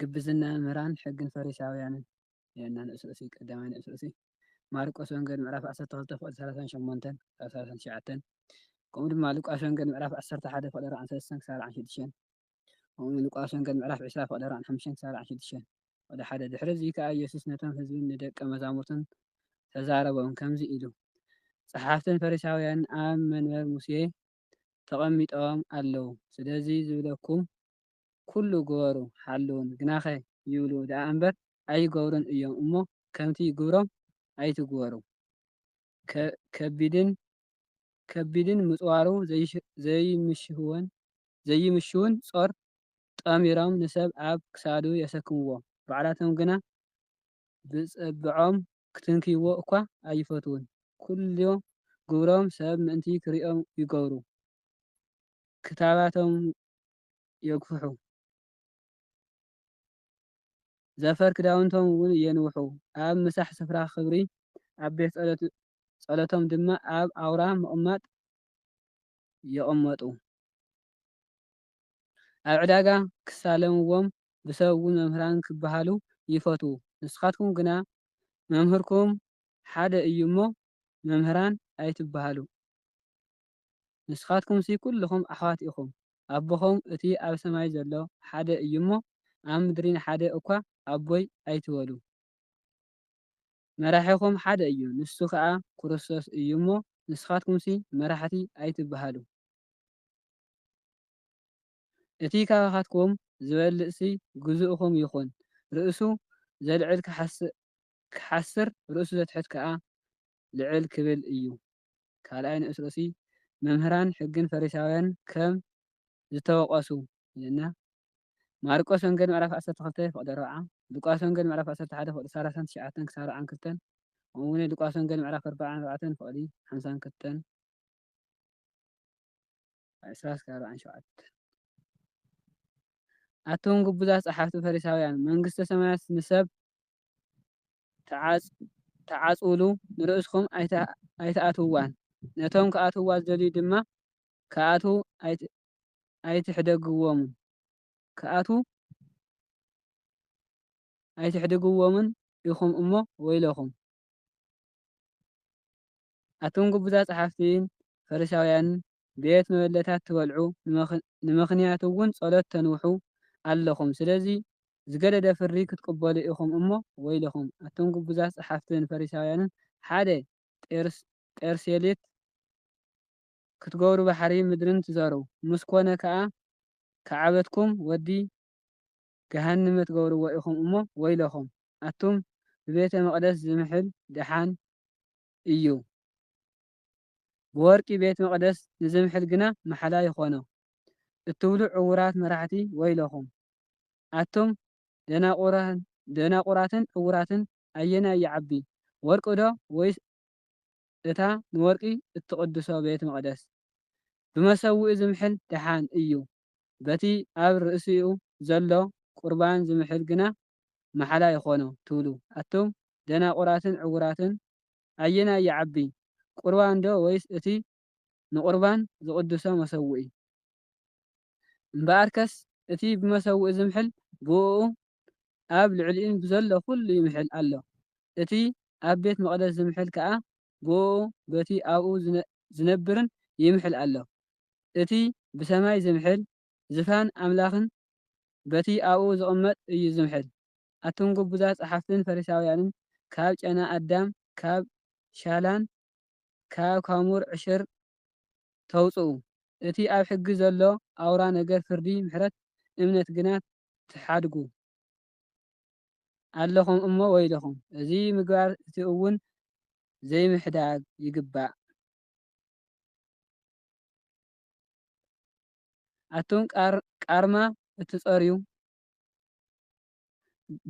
ግብዝና መምህራን ሕግን ፈሪሳውያንን የና ንእስ ርእሲ ቀዳማይ ንእስ ርእሲ ማርቆስ ወንጌል ምዕራፍ 12 ፍቅዲ 38 39 ከምኡ ድማ ሉቃስ ወንጌል ምዕራፍ 11 ፍቅዲ 43 ክሳብ 46 ከምኡ ሉቃስ ወንጌል ምዕራፍ 20 ፍቅዲ 45 ክሳብ 46 ወደ ሓደ ድሕሪ እዚ ከዓ ኢየሱስ ነቶም ህዝብን ንደቀ መዛሙርትን ተዛረቦም ከምዚ ኢሉ ጸሓፍትን ፈሪሳውያን ኣብ መንበር ሙሴ ተቐሚጦም ኣለዉ ስለዚ ዝብለኩም ኩሉ ግበሩ ሓልውን ግናኸ ይብሉ ደኣ እምበር ኣይገብሩን እዮም እሞ ከምቲ ግብሮም ኣይትግበሩ ከቢድን ምጽዋሩ ዘይምሽውን ጾር ጠሚሮም ንሰብ ኣብ ክሳዱ የሰክምዎ ባዕላቶም ግና ብጸብዖም ክትንክይዎ እኳ ኣይፈትውን ኩሉ ግብሮም ሰብ ምእንቲ ክሪኦም ይገብሩ ክታባቶም የግፍሑ ዘፈር ክዳውንቶም እውን የንውሑ ኣብ ምሳሕ ስፍራ ክብሪ ኣብ ቤት ጸሎቶም ድማ ኣብ ኣውራ ምቕማጥ ይቕመጡ ኣብ ዕዳጋ ክሳለምዎም ብሰብ እውን መምህራን ክበሃሉ ይፈትዉ ንስኻትኩም ግና መምህርኩም ሓደ እዩ እሞ መምህራን ኣይትበሃሉ ንስኻትኩም ኩልኩም ኣሕዋት ኢኹም ኣቦኹም እቲ ኣብ ሰማይ ዘሎ ሓደ እዩ እሞ ኣብ ምድሪ ሓደ እኳ ኣቦይ ኣይትበሉ መራሒኹም ሓደ እዩ ንሱ ከዓ ክርስቶስ እዩ እሞ ንስኻትኩም መራሕቲ ኣይትበሃሉ እቲ ካባኻትኩም ዝበልፅ ግዙእኹም ይኹን ርእሱ ዘልዕል ክሓስር ርእሱ ዘትሕት ከዓ ልዕል ክብል እዩ ካልኣይ ንእስ ርእሲ መምህራን ሕግን ፈሪሳውያን ከም ዝተወቀሱ ይልና ማርቆስ ወንጌል ምዕራፍ 12 ፍቅዲ 40 ሉቃስ ወንጌል ምዕራፍ 11 ፍቅዲ 39 ክሳብ 42 እውን ሉቃስ ወንጌል ምዕራፍ 44 ፍቅዲ 52 20-47 ኣቶም ግቡዛት ጸሓፍቲ ፈሪሳውያን መንግስተ ሰማያት ንሰብ ተዓጽውሉ ንርእስኩም ኣይተኣትውዋን ነቶም ከኣትውዋ ዝደልዩ ድማ ከኣትው ኣይትሕደግዎምን ኢኹም እሞ ወይለኹም ኣቶም ግቡዛት ጸሓፍትን ፈሪሳውያን ቤት መበለታት ትበልዑ ንምኽንያት እውን ጸሎት ተንውሑ ኣለኹም ስለዚ ዝገደደ ፍርዲ ክትቅበሉ ኢኹም እሞ ወይለኹም ኣቶም ግቡዛት ጸሓፍትን ፈሪሳውያንን ሓደ ጴርሴሌት ክትገብሩ ባሕሪ ምድርን ትዘሩ ምስ ኮነ ከዓ ከዓበትኩም ወዲ ገሃንመ ትገብርዎ ኢኹም እሞ ወይለኹም ኣቱም ብቤተ መቕደስ ዝምሕል ድሓን እዩ ብወርቂ ቤተ መቕደስ ንዝምሕል ግና መሓላ ይኾኖ እትብሉ ዕውራት መራሕቲ ወይለኹም ኣቱም ደናቁራትን ዕውራትን ኣየናይ ይዓቢ ወርቂ ዶ ወይስ እታ ንወርቂ እትቅድሶ ቤተ መቕደስ ብመሰዊኡ ዝምሕል ድሓን እዩ በቲ ኣብ ርእሲኡ ዘሎ ቁርባን ዝምሕል ግና መሓላ ይኾኖ ትብሉ ኣቶም ደናቁራትን ዕውራትን ኣየናይ ይዓቢ ቁርባን ዶ ወይስ እቲ ንቁርባን ዝቅድሶ መሰዊኢ እምበኣርከስ እቲ ብመሰዊኡ ዝምሕል ብኡ ኣብ ልዕሊኡን ብዘሎ ኩሉ ይምሕል ኣሎ እቲ ኣብ ቤት መቕደስ ዝምሕል ከዓ ብኡ በቲ ኣብኡ ዝነብርን ይምሕል ኣሎ እቲ ብሰማይ ዝምሕል ዝፋን ኣምላኽን በቲ ኣብኡ ዝቕመጥ እዩ ዝምሕል ኣቶም ግቡዛት ጸሓፍትን ፈሪሳውያንን ካብ ጨና ኣዳም ካብ ሻላን ካብ ካሙር ዕሽር ተውፅኡ እቲ ኣብ ሕጊ ዘሎ ኣውራ ነገር ፍርዲ ምሕረት እምነት ግና ትሓድጉ ኣለኹም እሞ ወይለኹም እዚ ምግባር እቲ እውን ዘይምሕዳግ ይግባእ ኣቶም ቃርማ እትጸርዩ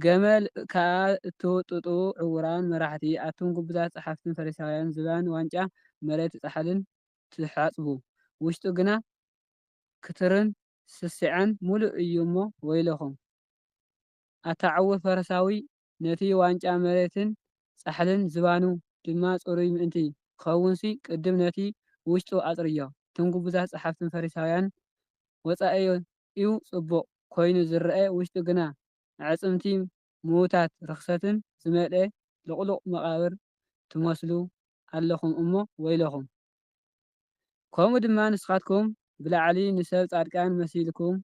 ገመል ከዓ እትውጥጡ ዕውራን መራሕቲ ኣቶም ግቡዛት ጸሓፍትን ፈሪሳውያን ዝባን ዋንጫ መሬት ጻሕልን ትሓጽቡ ውሽጡ ግና ክትርን ስስዐን ሙሉእ እዩ እሞ ወይለኹም ኣታዓውር ፈሪሳዊ ነቲ ዋንጫ መሬትን ጻሕልን ዝባኑ ድማ ጽሩይ ምእንቲ ክኸውንሲ ቅድም ነቲ ውሽጡ ኣጽርዮ እቶም ግቡዛት ጸሓፍትን ፈሪሳውያን ወጻኢኡ ጽቡቕ ኮይኑ ዝረአ ውሽጡ ግና عصمتي موتات رخصتن زملئ لقلق مقابر تمثلوا ኣለኹም እሞ ወይለኹም ከምኡ ድማ ንስኻትኩም ብላዕሊ ንሰብ ጻድቃን መሲልኩም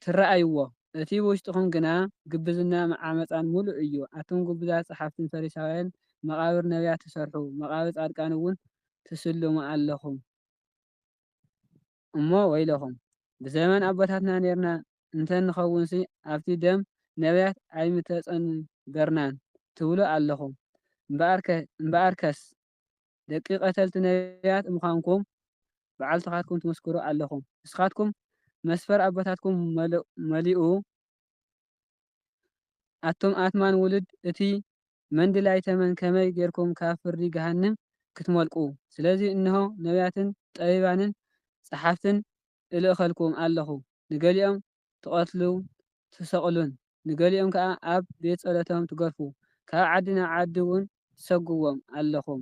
ትረኣይዎ እቲ ውሽጥኹም ግና ግብዝና ዓመፃን ሙሉእ እዩ ኣቶም ግብዛት ጸሓፍትን ፈሪሳውያን መቃብር ነቢያት ትሰርሑ መቃብር ጻድቃን እውን ትስልሙ ኣለኹም እሞ ወይለኹም ብዘመን ኣቦታትና ነርና እንተንኸውንሲ ኣብቲ ደም ነቢያት ኣይምተጸንበርናን ትብሉ ኣለኹም እምበኣርከስ ደቂ ቀተልቲ ነቢያት ምዃንኩም በዓልትኻትኩም ትመስክሩ ኣለኹም ንስኻትኩም መስፈር ኣቦታትኩም መሊኡ ኣቶም ኣትማን ውልድ እቲ መንድላይ ተመን ከመይ ጌርኩም ካብ ፍርዲ ገሃንም ክትመልቁ ስለዚ እንሆ ነቢያትን ጠቢባንን ጸሓፍትን እልእኸልኩም ኣለኹ ንገሊኦም ትቐትሉ ትሰቕሉን ንገሊኦም ከዓ ኣብ ቤት ጸሎቶም ትገርፉ ካብ ዓዲ ናብ ዓዲ እውን ትሰግዎም ኣለኹም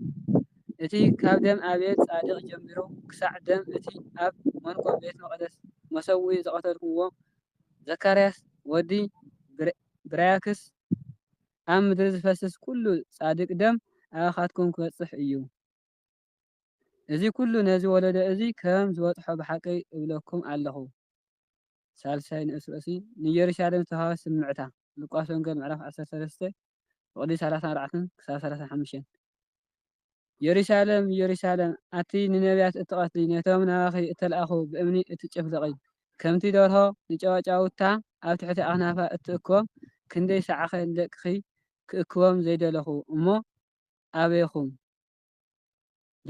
እቲ ካብ ደም ኣቤል ጻድቕ ጀሚሩ ክሳዕ ደም እቲ ኣብ መንጎ ቤት መቕደስ መሰዊኢ ዘቐተልክዎ ዘካርያስ ወዲ ብራያክስ ኣብ ምድሪ ዝፈስስ ኩሉ ጻድቕ ደም ኣኻትኩም ክበጽሕ እዩ እዚ ኩሉ ነዚ ወለዶ እዚ ከም ዝበጽሖ ብሓቂ እብለኩም ኣለኹ ሳልሳይ ንእስ ርእሲ ንኢየሩሳሌም ዝተውሃበ ስምዕታ ሉቃስ ወንጌል ምዕራፍ 13 ወዲ 34 ክሳብ 35 ኢየሩሳሌም ኢየሩሳሌም ኣቲ ንነቢያት እትቐትሊ ነቶም ናባኺ እተልኣኹ ብእምኒ እትጭፍልቒ ከምቲ ደርሆ ንጨዋጫውታ ኣብ ትሕቲ ኣኽናፋ እትእክቦም ክንደይ ሰዓኸ ንደቅኺ ክእክቦም ዘይደለኹ እሞ ኣበይኹም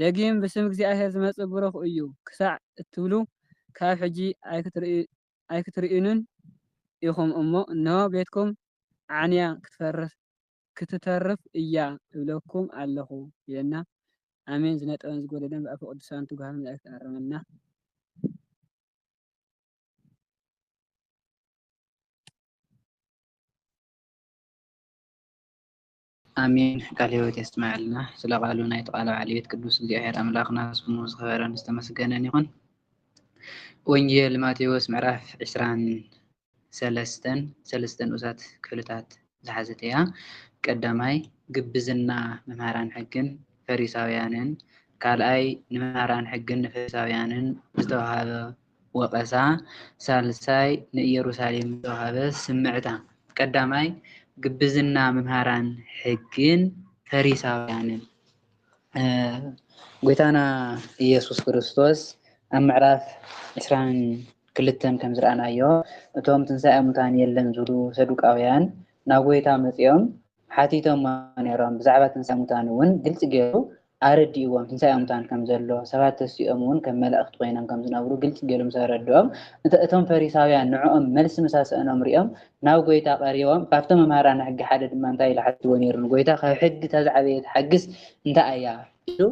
ደጊም ብስም እግዚኣብሔር ዝመጽእ ብሩኽ እዩ ክሳዕ እትብሉ ካብ ሕጂ ኣይክትርኢኑን ኢኹም እሞ እነሆ ቤትኩም ዓንያ ክትተርፍ እያ እብለኩም ኣለኹ ይለና ኣሜን ዝነጠበን ዝጎደለን ብኣፈ ቅዱሳን ትጉሃን መላእክት ተኣርመና አሜን ቃል ሕይወት ያስማዕልና ስለ ቃሉ ናይ ተቃለ ባዕልየት ቅዱስ እግዚአብሔር አምላክና ስሙ ዝኸበረን ዝተመስገነን ይኹን ወንጌል ማቴዎስ ምዕራፍ 23 ንኡሳት ክፍልታት ዝሓዘት እያ ቀዳማይ ግብዝና መምሃራን ሕግን ፈሪሳውያንን ካልኣይ ንመምሃራን ሕግን ፈሪሳውያንን ዝተዋሃበ ወቀሳ ሳልሳይ ንኢየሩሳሌም ዝተዋሃበ ስምዕታ ቀዳማይ ግብዝና መምሃራን ሕግን ፈሪሳውያንን ጎይታና ኢየሱስ ክርስቶስ ኣብ ምዕራፍ 22 ከም ዝረኣናዮ እቶም ትንሣኤ ሙታን የለን ዝብሉ ሰዱቃውያን ናብ ጎይታ መፅኦም ሓቲቶም ነይሮም ብዛዕባ ትንሣኤ ሙታን እውን ግልፂ ገይሩ ኣረዲእዎም ትንሣኤ ሙታን ከም ዘሎ ሰባት ተሲኦም እውን ከም መላእክቲ ኮይኖም ከም ዝነብሩ ግልፂ ገይሩ ምስ ኣረድኦም እቶም ፈሪሳውያን ንዕኦም መልሲ መሳሰአኖም ሪኦም ናብ ጎይታ ቀሪቦም ካብቶም መምሃራን ሕጊ ሓደ ድማ እንታይ ኢሉ ሓቲትዎ ነይሩ ጎይታ ካብ ሕጊ ተዝዓበየት ሓግስ እንታይ እያ ኢሉ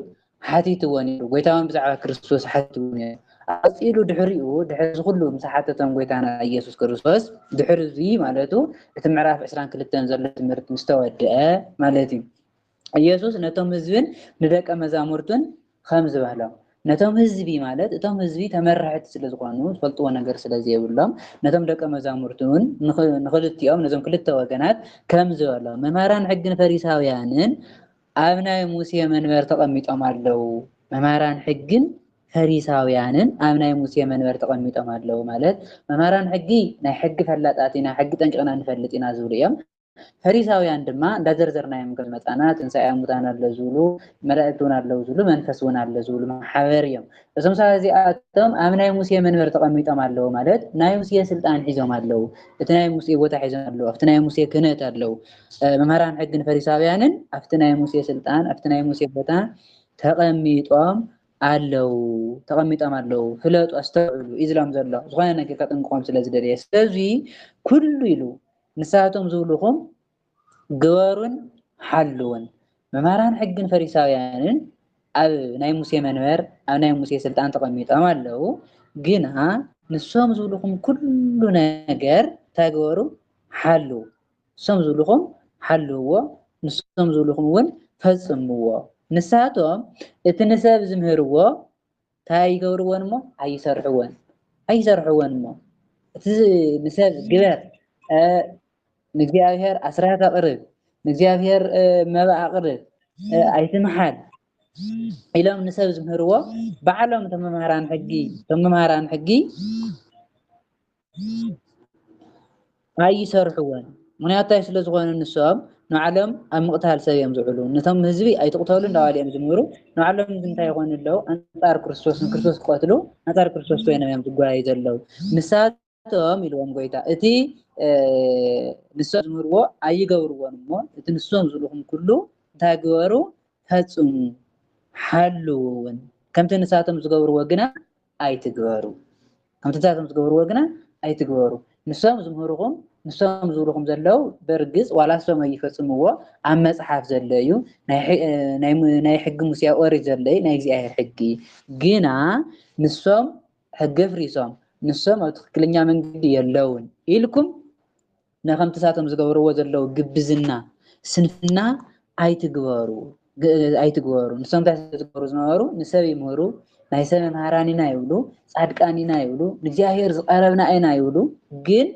ሓቲትዎ ነይሩ ጎይታ እውን ብዛዕባ ክርስቶስ ሓቲትዎ ነይሩ ኣፂሉ ድሕሪኡ ድሕሪ ኩሉ ምስ ሓተቶም ጎይታና ኢየሱስ ክርስቶስ ድሕሪ እዚ ማለቱ እቲ ምዕራፍ 22 ዘሎ ትምህርቲ ምስ ተወድአ ማለት እዩ ኢየሱስ ነቶም ህዝብን ንደቀ መዛሙርቱን ከም ዝበሎም ነቶም ህዝቢ ማለት እቶም ህዝቢ ተመራሕቲ ስለ ዝኾኑ ዝፈልጥዎ ነገር ስለ ዘይብሎም ነቶም ደቀ መዛሙርቱን ንክልቲኦም ነዞም ክልተ ወገናት ከም ዝበሎም መምሃራን ሕግን ፈሪሳውያንን ኣብ ናይ ሙሴ መንበር ተቐሚጦም ኣለው መምሃራን ሕግን ፈሪሳውያንን ኣብ ናይ ሙሴ መንበር ተቐሚጦም ኣለው ማለት መምሃራን ሕጊ ናይ ሕጊ ፈላጣት ኢና ሕጊ ጠንቅቕና ንፈልጥ ኢና ዝብሉ እዮም ፈሪሳውያን ድማ እንዳዘርዘርናዮም ከም መፃና ትንሣኤ ሙታን ኣለ ዝብሉ መላእክቲ እውን ኣለው ዝብሉ መንፈስ እውን ኣለ ዝብሉ ማሕበር እዮም እዞም ሰባት እዚኣቶም ኣብ ናይ ሙሴ መንበር ተቐሚጦም ኣለው ማለት ናይ ሙሴ ስልጣን ሒዞም ኣለው እቲ ናይ ሙሴ ቦታ ሒዞም ኣለው ኣብቲ ናይ ሙሴ ክህነት ኣለው መምሃራን ሕግን ፈሪሳውያንን ኣብቲ ናይ ሙሴ ስልጣን ኣብቲ ናይ ሙሴ ቦታ ተቐሚጦም ኣለው ፍለጡ ኣስተውዕሉ ኢዝሎም ዘሎ ዝኾነ ነገር ከጥንቅቖም ስለ ዝደለየ ስለዚ ኩሉ ኢሉ ንሳቶም ዝብልኹም ግበሩን ሓልውን መምሃራን ሕግን ፈሪሳውያንን ኣብ ናይ ሙሴ መንበር ኣብ ናይ ሙሴ ስልጣን ተቐሚጦም ኣለው ግና ንሶም ዝብልኹም ኩሉ ነገር ተግበሩ ሓልው ንሶም ዝብልኹም ሓልውዎ ንሶም ዝብልኹም እውን ፈጽምዎ ንሳቶም እቲ ንሰብ ዝምህርዎ እንታይ ይገብርዎን እሞ ኣይሰርሕዎን እሞ እቲ ንሰብ ግበር ንእግዚአብሔር ኣስራት ኣቕርብ ንእግዚአብሔር መባእ ኣቕርብ ኣይትምሓል ኢሎም ንሰብ ዝምህርዎ ባዕሎም እቶም መምህራን ሕጊ ኣይሰርሕዎን ምክንያቱ ስለ ዝኾነ ንሶም ንዓለም ኣብ ምቕታል ሰብ እዮም ዝውዕሉ ነቶም ህዝቢ ኣይትቕተሉ እንዳባልዮም ዝምህሩ ንዓለም እንታይ ይኾኑ ኣለዉ ኣንጻር ክርስቶስ ንክርስቶስ ክቐትሉ ኣንጻር ክርስቶስ ኮይኖም እዮም ዝጓዓዩ ዘለዉ ንሳቶም ኢልዎም ጎይታ እቲ ንሶም ዝምህርዎ ኣይገብርዎን እሞ እቲ ንሶም ዝብልኹም ኩሉ እንታይ ግበሩ ፈጽሙ ሓልው እውን ከምቲ ንሳቶም ዝገብርዎ ግና ኣይትግበሩ ከምቲ ንሳቶም ዝገብርዎ ግና ኣይትግበሩ ንሶም ዝምህርኹም ንሶም ዝብልኹም ዘለዉ በርግጽ ዋላሶም ኣይፈጽምዎ ኣብ መጽሓፍ ዘሎ እዩ ናይ ሕጊ ሙሴ ኦሪት ዘሎ እዩ ናይ እግዚኣብሔር ሕጊ ግና ንሶም ሕጊ ፍሪሶም ንሶም ኣብ ትክክለኛ መንገዲ የለውን ኢልኩም ንከምቲ ንሳቶም ዝገብርዎ ዘለዉ ግብዝና ስንፍና ኣይትግበሩ ንሶም እንታይ ዝገብሩ ዝነበሩ ንሰብ ይምህሩ ናይ ሰብ መምሃራን ኢና ይብሉ ጻድቃን ኢና ይብሉ ንእግዚአብሔር ዝቐረብና ኢና ይብሉ ግን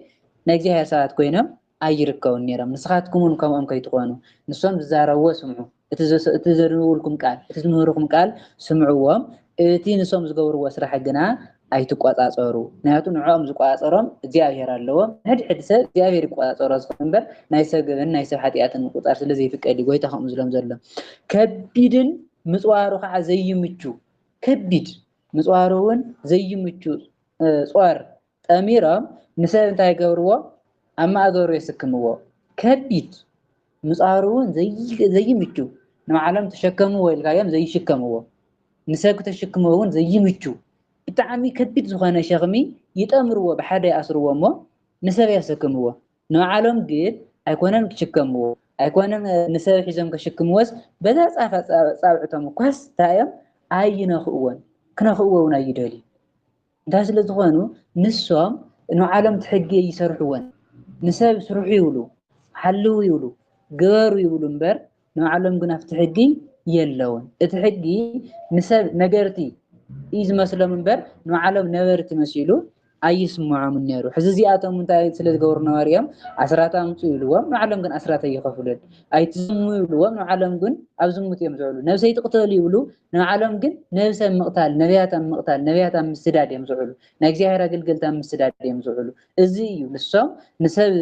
ናይ እግዚአብሔር ሰባት ኮይኖም ኣይርከቡን ነይሮም ንስኻትኩምን ከምኦም ከይትኾኑ ንሶም ዝዛረብዎ ስምዑ እቲ ዘንብብልኩም ቃል እቲ ዝምህርኩም ቃል ስምዕዎም እቲ ንሶም ዝገብርዎ ስራሕ ግና ኣይትቆጻጸሩ ምክንያቱ ንዕኦም ዝቆጻጸሮም እግዚአብሔር ኣለዎም ሕድሕድ ሰብ እግዚአብሔር ይቆጻጸሮ ዝኽእል እምበር ናይ ሰብ ገበን ናይ ሰብ ሓጢኣትን ምቁጻር ስለዘይፍቀድ ጎይታ ከምኡ ዝሎም ዘሎ ከቢድን ምጽዋሩ ከዓ ዘይምቹ ከቢድ ምጽዋሩ እውን ዘይምቹ ጾር ጠሚሮም ንሰብ እንታይ ገብርዎ ኣብ ማእገሩ የስክምዎ ከቢድ ምጽዋሩ እውን ዘይምቹ ንዓለም ተሸከምዎ ኢልካዮም ዘይሽከምዎ ንሰብ ክተሽክምዎ እውን ዘይምቹ ብጣዕሚ ከቢድ ዝኾነ ሸኽሚ ይጠምርዎ ብሓደ ይኣስርዎ እሞ ንሰብ የሰክምዎ ንዓለም ግን ኣይኮነን ክሽከምዎ ኣይኮነን ንሰብ ሒዞም ከሽክምዎስ በዛ ጻብዕቶም እኳስ ታዮም ኣይነኽእዎን ክነኽእዎ እውን ኣይደልዩ እንታይ ስለ ዝኾኑ ንሶም ንዓለም ትሕጊ ይሰርሕዎን ንሰብ ስርሑ ይብሉ ሓልው ይብሉ ግበሩ ይብሉ እምበር ንዓለም ግን ኣብቲ ሕጊ የለውን እቲ ሕጊ ንሰብ ነገርቲ እዩ ዝመስሎም እምበር ንዓለም ነበርቲ መሲሉ ኣይስምዖምን ነይሩ ሕዚ እዚኣቶም እንታይ ስለ ዝገብሩ ነበሩ እዮም ኣስራት ኣምፁ ይብልዎም ንዓለም ግን ኣስራት ኣይኸፍሉን ኣይትዝሙ ይብልዎም ንዓለም ግን ኣብ ዝሙት እዮም ዝውዕሉ ነብሰይ ትቕተሉ ይብሉ ንዓለም ግን ነብሰ ምቕታል ነቢያት ኣብ ምስዳድ እዮም ዝውዕሉ ናይ እግዚአብሔር ኣገልገልቲ ኣብ ምስዳድ እዮም ዝውዕሉ እዚ እዩ ንሶም ንሰብ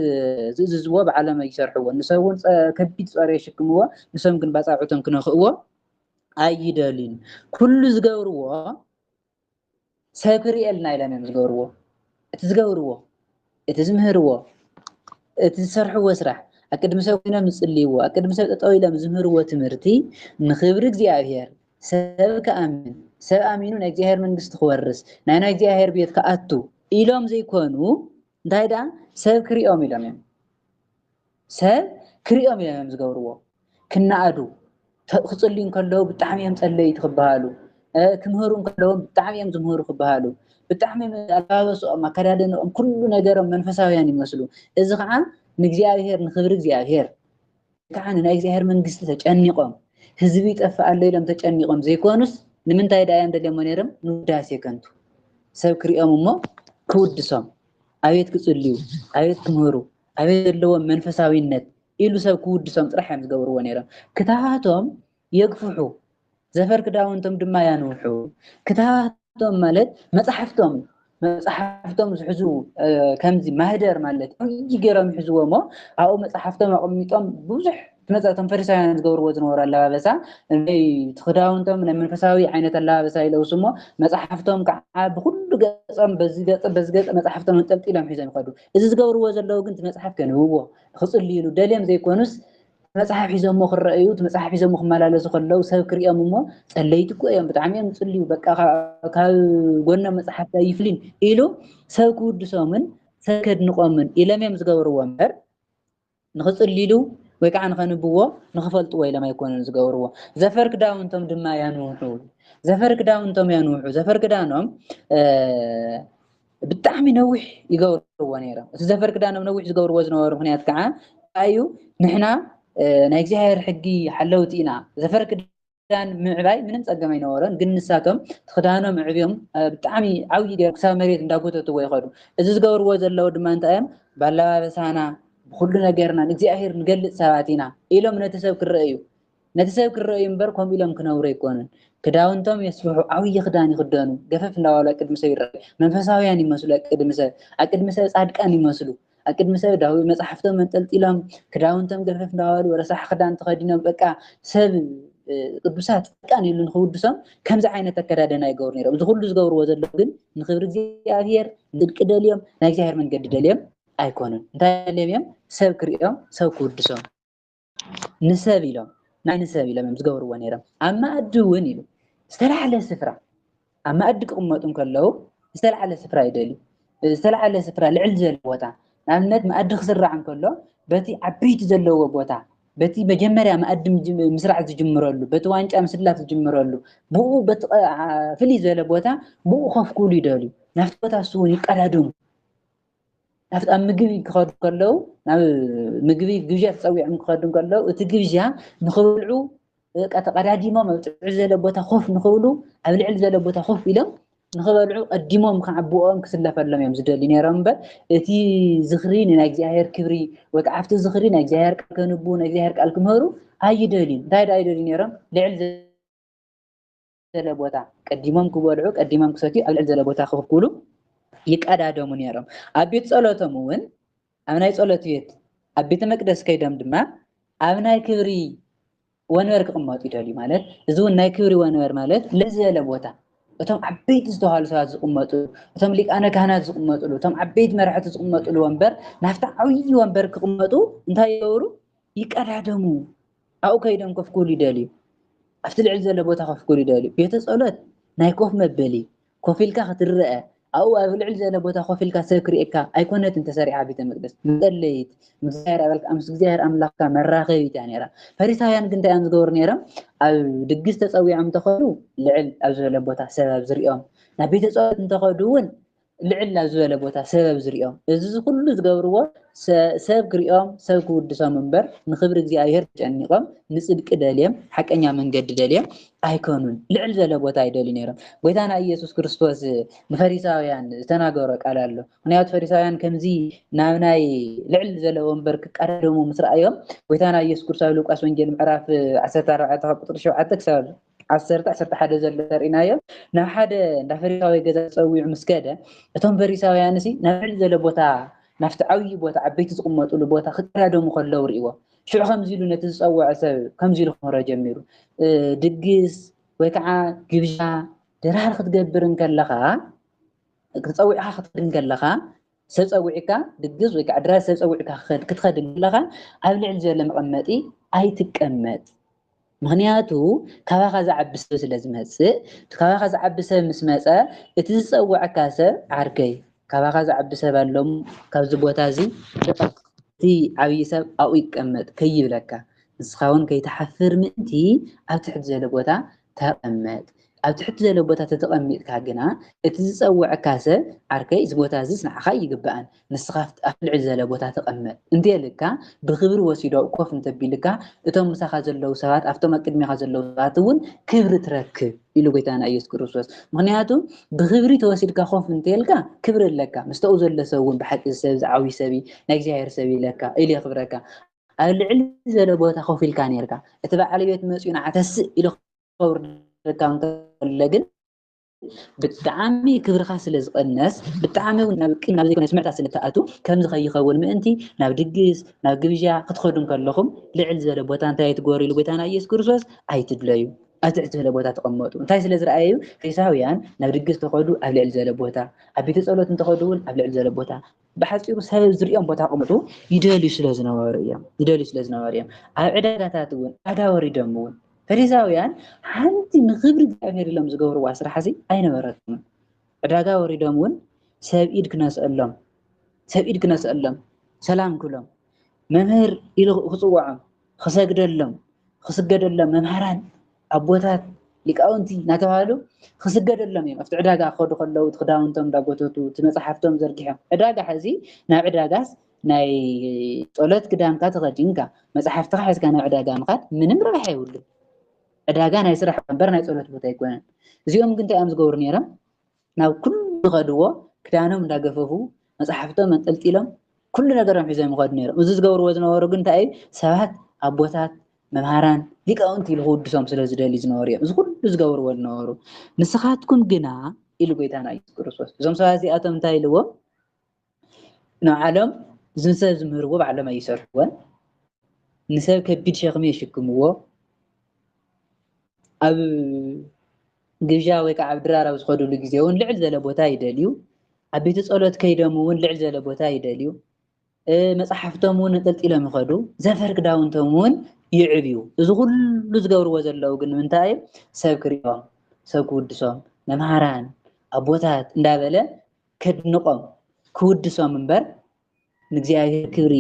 ዝእዝዝዎ ብዓለም ይሰርሕዎ ንሰብ እውን ከቢድ ጾር የሽክምዎ ንሶም ግን ባፃብዕቶም ክነኽእዎ ኣይደልዩን ኩሉ ዝገብርዎ ሰብ ክሪኤልና ኢሎም እዮም ዝገብርዎ እቲ ዝገብርዎ እቲ ዝምህርዎ እቲ ዝሰርሕዎ ስራሕ ኣብ ቅድሚ ሰብ ኮይኖም ዝጽልይዎ ኣብ ቅድሚ ሰብ ጠጠው ኢሎም ዝምህርዎ ትምህርቲ ንክብሪ እግዚአብሔር ሰብ ከኣምን ሰብ ኣሚኑ ናይ እግዚአብሔር መንግስቲ ክወርስ ናይ እግዚአብሔር ቤት ከኣቱ ኢሎም ዘይኮኑ እንታይ ደኣ ሰብ ክሪኦም ኢሎም እዮም ዝገብርዎ ክናኣዱ ክጽልዩ ከለዉ ብጣዕሚ እዮም ጸለይቲ ክበሃሉ ክምህሩ ከለዉ ብጣዕሚ እዮም ዝምህሩ ክበሃሉ ብጣዕሚ ኣለባበሶኦም ኣከዳድንኦም ኩሉ ነገሮም መንፈሳውያን ይመስሉ እዚ ከዓ ንእግዚአብሔር ንክብሪ እግዚአብሔር ከዓ ናይ እግዚአብሔር መንግስቲ ተጨኒቆም ህዝቢ ይጠፍእ ኣሎ ኢሎም ተጨኒቆም ዘይኮኑስ ንምንታይ ዳ እዮም ደልዮሞ ነይሮም ንውዳሴ ከንቱ ሰብ ክሪኦም እሞ ክውድሶም ኣቤት ክጽልዩ ኣቤት ክምህሩ ኣቤት ዘለዎም መንፈሳዊነት ኢሉ ሰብ ክውድሶም ጥራሕ እዮም ዝገብርዎ ነይሮም ክታሃቶም የግፍሑ ዘፈር ክዳውንቶም ድማ ያንውሑ ክታሃቶም ማለት መጽሓፍቶም ዝሕዙ ከምዚ ማህደር ማለት ዓብይ ገይሮም ይሕዝዎ እሞ ኣብኡ መጽሓፍቶም ኣቐሚጦም ብዙሕ ትመጻእቶም ፈሪሳውያን ዝገብርዎ ዝነበሩ ኣለባበሳ ናይ ክዳውንቶም ናይ መንፈሳዊ ዓይነት ኣለባበሳ ይለብሱ እሞ መጽሓፍቶም ከዓ ብኩሉ ገጾም በዚ ገጽ መጽሓፍቶም እንጠልጢሎም ሒዞም ይኸዱ እዚ ዝገብርዎ ዘለዉ ግን እቲ መጽሓፍ ከንብብዎ ክጽልይሉ ደልዮም ዘይኮኑስ መጽሓፍ ሒዞም ክረአዩ መጽሓፍ ሒዞም ክመላለሱ ከለዉ ሰብ ክሪኦም እሞ ጸለይቲ እኮ እዮም ብጣዕሚ እዮም ዝጽልዩ በቃ ካብ ጎኖም መጽሓፍ ይፍልን ኢሉ ሰብ ክውድሶምን ሰብ ከድንቆምን ኢሎም እዮም ዝገብርዎ እምበር ንክጽልይሉ ወይ ከዓ ንኸንብዎ ንኽፈልጥዎ ኢሎም ኣይኮነን ዝገብርዎ ዘፈር ክዳውንቶም ድማ ያንውሑ ዘፈር ክዳኖም ብጣዕሚ ነዊሕ ይገብርዎ ነይሮም እቲ ዘፈር ክዳኖም ነዊሕ ዝገብርዎ ዝነበሩ ምክንያት ከዓ እዩ ንሕና ናይ እግዚአብሔር ሕጊ ሓለውቲ ኢና ዘፈር ክዳን ምዕባይ ምንም ፀገም ኣይነበሮን ግን ንሳቶም ትክዳኖም ዕብዮም ብጣዕሚ ዓብይ ክሳብ መሬት እንዳጎተትዎ ይኸዱ እዚ ዝገብርዎ ዘለዉ ድማ እንታይ እዮም ባላባበሳና ብኩሉ ነገርና ንእግዚአብሔር ንገልፅ ሰባት ኢና ኢሎም ነቲ ሰብ ክረአዩ እምበር ከምኡ ኢሎም ክነብሩ ኣይኮኑን። ክዳውንቶም የስፍሑ ዓብይ ክዳን ይክደኑ ገፈፍ እንዳበሉ ኣብ ቅድሚ ሰብ ይረአዩ። መንፈሳውያን ይመስሉ ኣብ ቅድሚ ሰብ ፃድቃን ይመስሉ ኣብ ቅድሚ ሰብ ዳዊት መፅሓፍቶም መንጠልጢሎም ክዳውንቶም ገፈፍ እንዳበሉ ረሳሕ ክዳን ተኸዲኖም በቃ ሰብ ቅዱሳት ፃድቃን ኢሉ ንክውድሶም ከምዚ ዓይነት ኣከዳድና ይገብሩ ነይሮም። እዚ ኩሉ ዝገብርዎ ዘለዉ ግን ንክብሪ እግዚኣብሔር ንፅድቂ ደልዮም ናይ እግዚኣብሔር መንገዲ ደልዮም ኣይኮኑን። እንታይ ደልዮም እዮም? ሰብ ክሪኦም ሰብ ክውድሶም ንሰብ ኢሎም ናይ ንሰብ ኢሎም እዮም ዝገብርዎ ነይሮም። ኣብ መኣዲ እውን ኢሉ ዝተላዕለ ስፍራ ኣብ መኣዲ ክቕመጡ ከለዉ ዝተላዕለ ስፍራ ይደልዩ። ዝተላዕለ ስፍራ ልዕል ዝበለ ቦታ ንኣብነት መኣዲ ክስራዕ እንከሎ በቲ ዓበይቲ ዘለዎ ቦታ በቲ መጀመርያ መኣዲ ምስራዕ ዝጅምረሉ በቲ ዋንጫ ምስላፍ ዝጅምረሉ ብኡ በቲ ፍልይ ዝበለ ቦታ ብኡ ኮፍ ክብሉ ይደልዩ። ናብቲ ቦታ እሱ እውን ይቀዳድሙ። ናብቲ ኣብ ምግቢ ክኸዱ ከለዉ ናብ ምግቢ ግብዣ ተፀዊዖም ክኸዱ ከለዉ እቲ ግብዣ ንክብልዑ ተቀዳዲሞም ኣብ ጥዑ ዝበለ ቦታ ኮፍ ንክብሉ ኣብ ልዕል ዝበለ ቦታ ኮፍ ኢሎም ንክበልዑ ቀዲሞም ከዓብኦም ክስለፈሎም እዮም ዝደልዩ ነይሮም እምበር እቲ ዝኽሪ ናይ እግዚኣብሔር ክብሪ ወይ ከዓ ኣብቲ ዝኽሪ ናይ እግዚኣብሔር ቃል ከንብቡ ናይ እግዚኣብሔር ቃል ክምህሩ ኣይደልዩን። እንታይ ዳ ይደልዩ ነይሮም? ልዕል ዝበለ ቦታ ቀዲሞም ክበልዑ ቀዲሞም ክሰትዩ ኣብ ልዕል ዝበለ ቦታ ኮፍ ክብሉ ይቀዳደሙ ነይሮም። ኣብ ቤት ፀሎቶም እውን ኣብ ናይ ፀሎት ቤት ኣብ ቤተ መቅደስ ከይዶም ድማ ኣብ ናይ ክብሪ ወንበር ክቕመጡ ይደልዩ። ማለት እዚ እውን ናይ ክብሪ ወንበር ማለት ልዕል ዝበለ ቦታ እቶም ዓበይቲ ዝተባሃሉ ሰባት ዝቕመጡሉ እቶም ሊቃነ ካህናት ዝቕመጡሉ እቶም ዓበይቲ መራሕቲ ዝቕመጡሉ ወንበር ናብቲ ዓብይ ወንበር ክቕመጡ እንታይ ይገብሩ? ይቀዳደሙ። ኣብኡ ከይዶም ኮፍ ክብሉ ይደልዩ። ኣብቲ ልዕል ዝበለ ቦታ ኮፍ ክብሉ ይደልዩ። ቤተ ፀሎት ናይ ኮፍ መበሊ ኮፍ ኢልካ ክትርአ ኣብኡ ኣብ ልዕል ዝበለ ቦታ ኮፍ ኢልካ ሰብ ክሪኤካ ኣይኮነትን ተሰሪዓ ቤተ መቅደስ መፀለይት ምስ እግዚኣብሔር ኣምላኽካ መራኸቢት እያ ነይራ። ፈሪሳውያን ግን እንታይ እዮም ዝገብሩ ነይሮም? ኣብ ድግስ ተፀዊዖም እንተኸዱ ልዕል ኣብ ዝበለ ቦታ ሰበብ ዝሪኦም ናብ ቤተ ፀሎት እንተኸዱ እውን ልዕል ኣብ ዝበለ ቦታ ሰበብ ዝሪኦም እዚ ኩሉ ዝገብርዎ ሰብ ክሪኦም ሰብ ክውድሶም እምበር ንክብሪ እግዚኣብሔር ተጨኒቆም ንፅድቂ ደልዮም ሓቀኛ መንገዲ ደልዮም ኣይኮኑን። ልዕል ዝበለ ቦታ ይደልዩ ነይሮም። ጎይታና ኢየሱስ ክርስቶስ ንፈሪሳውያን ዝተናገሮ ቃል ኣሎ። ምክንያቱ ፈሪሳውያን ከምዚ ናብ ናይ ልዕል ዝበለ ወንበር ክቀዳደሙ ምስ ረኣዮም ጎይታና ኢየሱስ ክርስቶስ ኣብ ሉቃስ ወንጌል ምዕራፍ 14 ቁጥሪ 7 ክሳብ 11 ዘሎ ተሪእናዮ ናብ ሓደ እንዳ ፈሪሳዊ ገዛ ፀዊዑ ምስ ከደ እቶም ፈሪሳውያን ናብ ልዕል ዝበለ ቦታ ናብቲ ዓብይ ቦታ ዓበይቲ ዝቕመጡሉ ቦታ ክቀዳደሙ ከለዉ ርእይዎ። ሽዑ ከምዚ ኢሉ ነቲ ዝፀውዐ ሰብ ከምዚ ኢሉ ክመሮ ጀሚሩ ድግስ ወይ ከዓ ግብዣ ድራር ክትገብር ከለካ ክፀዊዕካ ክትከድ ከለካ ሰብ ፀዊዕካ ድግስ ወይ ከዓ ድራር ሰብ ፀዊዕካ ክትከድ ከለካ ኣብ ልዕል ዝበለ መቐመጢ ኣይትቀመጥ። ምክንያቱ ካባኻ ዝዓቢ ሰብ ስለ ዝመፅእ ካባኻ ዝዓቢ ሰብ ምስ መፀ እቲ ዝፀውዐካ ሰብ ዓርከይ ካባኻ ዝዓቢ ሰብ ኣሎም ካብዚ ቦታ እዚ እቲ ዓብይ ሰብ ኣብኡ ይቀመጥ ከይብለካ ንስኻ እውን ከይተሓፍር ምእንቲ ኣብ ትሕቲ ዝበለ ቦታ ተቐመጥ። ኣብ ትሕቲ ዝበለ ቦታ ተተቐሚጥካ ግና እቲ ዝፀውዐካ ሰብ ዓርከይ እዚ ቦታ እዚ ንዓኻ ይግባኣን ንስኻ ኣብ ልዕል ዝበለ ቦታ ተቐመጥ እንተይልካ ብክብሪ ወሲዶ ኮፍ እንተቢልካ እቶም ምሳኻ ዘለው ሰባት ኣብቶም ኣብ ቅድሚኻ ዘለው ሰባት እውን ክብሪ ትረክብ ኢሉ ጎይታና ኢየሱስ ክርስቶስ። ምክንያቱ ብክብሪ ተወሲድካ ኮፍ እንተይልካ ክብሪ ኣለካ ምስተኡ ዘሎ ሰብ እውን ብሓቂ ሰብ ዝዓብይ ሰብ ናይ እግዚኣብሔር ሰብ ኢለካ ኢሉ የኽብረካ። ኣብ ልዕል ዝበለ ቦታ ኮፍ ኢልካ ነርካ እቲ በዓል ቤት መፅኡ ንዓተስእ ኢሉ ክኸብረካ እንከሎ ግን ብጣዕሚ ክብርካ ስለ ዝቐነስ ብጣዕሚ ናብ ዘይኮነ ስምዕታ ስለ ተኣቱ ከምዚ ከይኸውን ምእንቲ ናብ ድግስ ናብ ግብዣ ክትኸዱ ከለኹም ልዕል ዝበለ ቦታ እንታይ ትገብሩ ኢሉ ጎይታና ኢየሱስ ክርስቶስ ኣይትድለዩ። ኣብ ትሕቲ ዝበለ ቦታ ተቐመጡ። እንታይ ስለ ዝረኣዩ ፈሪሳውያን ናብ ድግስ ተኸዱ ኣብ ልዕል ዝበለ ቦታ ኣብ ቤተ ፀሎት እንተኸዱ እውን ኣብ ልዕል ዝበለ ቦታ ብሓፂሩ ሰብ ዝሪኦም ቦታ ቅምጡ ይደልዩ ስለ ዝነበሩ እዮም። ኣብ ዕዳጋታት እውን ዕዳ ወሪዶም እውን ፈሪሳውያን ሓንቲ ንክብሪ እግዚኣብሔር ኢሎም ዝገብርዋ ስራሕ ኣይነበረትን። ዕዳጋ ወሪዶም እውን ሰብ ኢድ ክነስአሎም ሰላም ክብሎም መምህር ኢሉ ክፅውዖም ክስገደሎም መምሃራን ኣቦታት ሊቃውንቲ እናተባሃሉ ክስገደሎም እዮም። ኣብቲ ዕዳጋ ክኸዱ ከለዉ ክዳውንቶም እንዳጎተቱ እቲ መፅሓፍቶም ዘርጊሖም ዕዳጋ ሕዚ ናብ ዕዳጋስ ናይ ፀሎት ክዳንካ ተኸዲንካ መፅሓፍትካ ሒዝካ ናብ ዕዳጋ ምኻድ ምንም ረብሓ የብሉን። ዕዳጋ ናይ ስራሕ እምበር ናይ ፀሎት ቦታ ኣይኮነን። እዚኦም ግን እንታይ እዮም ዝገብሩ ነይሮም? ናብ ኩሉ ዝኸድዎ ክዳኖም እንዳገፈፉ መፅሓፍቶም መንጠልጢሎም ኩሉ ነገሮም ሒዞም ይኸዱ ነይሮም እዚ ዝገብርዎ ዝነበሩ ግን እንታይ እዩ ሰባት ኣቦታት መምሃራን ሊቃውንቲ ኢሉ ክውድሶም ስለ ዝደልዩ ዝነበሩ እዮም እዚ ኩሉ ዝገብርዎ ዝነበሩ ንስኻትኩም ግና ኢሉ ጎይታና ኢየሱስ ክርስቶስ እዞም ሰባት እዚኣቶም እንታይ ኢልዎም ንባዕሎም ዝንሰብ ዝምህርዎ ባዕሎም ኣይሰርሕዎን ንሰብ ከቢድ ሸኽሚ የሽክምዎ ኣብ ግብዣ ወይ ከዓ ኣብ ድራር ኣብ ዝኸድሉ ግዜ እውን ልዕል ዝበለ ቦታ ይደልዩ ኣብ ቤተ ፀሎት ከይዶም እውን ልዕል ዝበለ ቦታ ይደልዩ መፅሓፍቶም እውን ነጠልጢሎም ይኸዱ ዘፈር ክዳውንቶም እውን ይዕብዩ እዚ ኩሉ ዝገብርዎ ዘለዉ ግን ምንታይ ሰብ ክሪኦም ሰብ ክውድሶም መምሃራን ኣቦታት እንዳበለ ከድንቆም ክውድሶም እምበር ንእግዚኣብሔር ክብሪ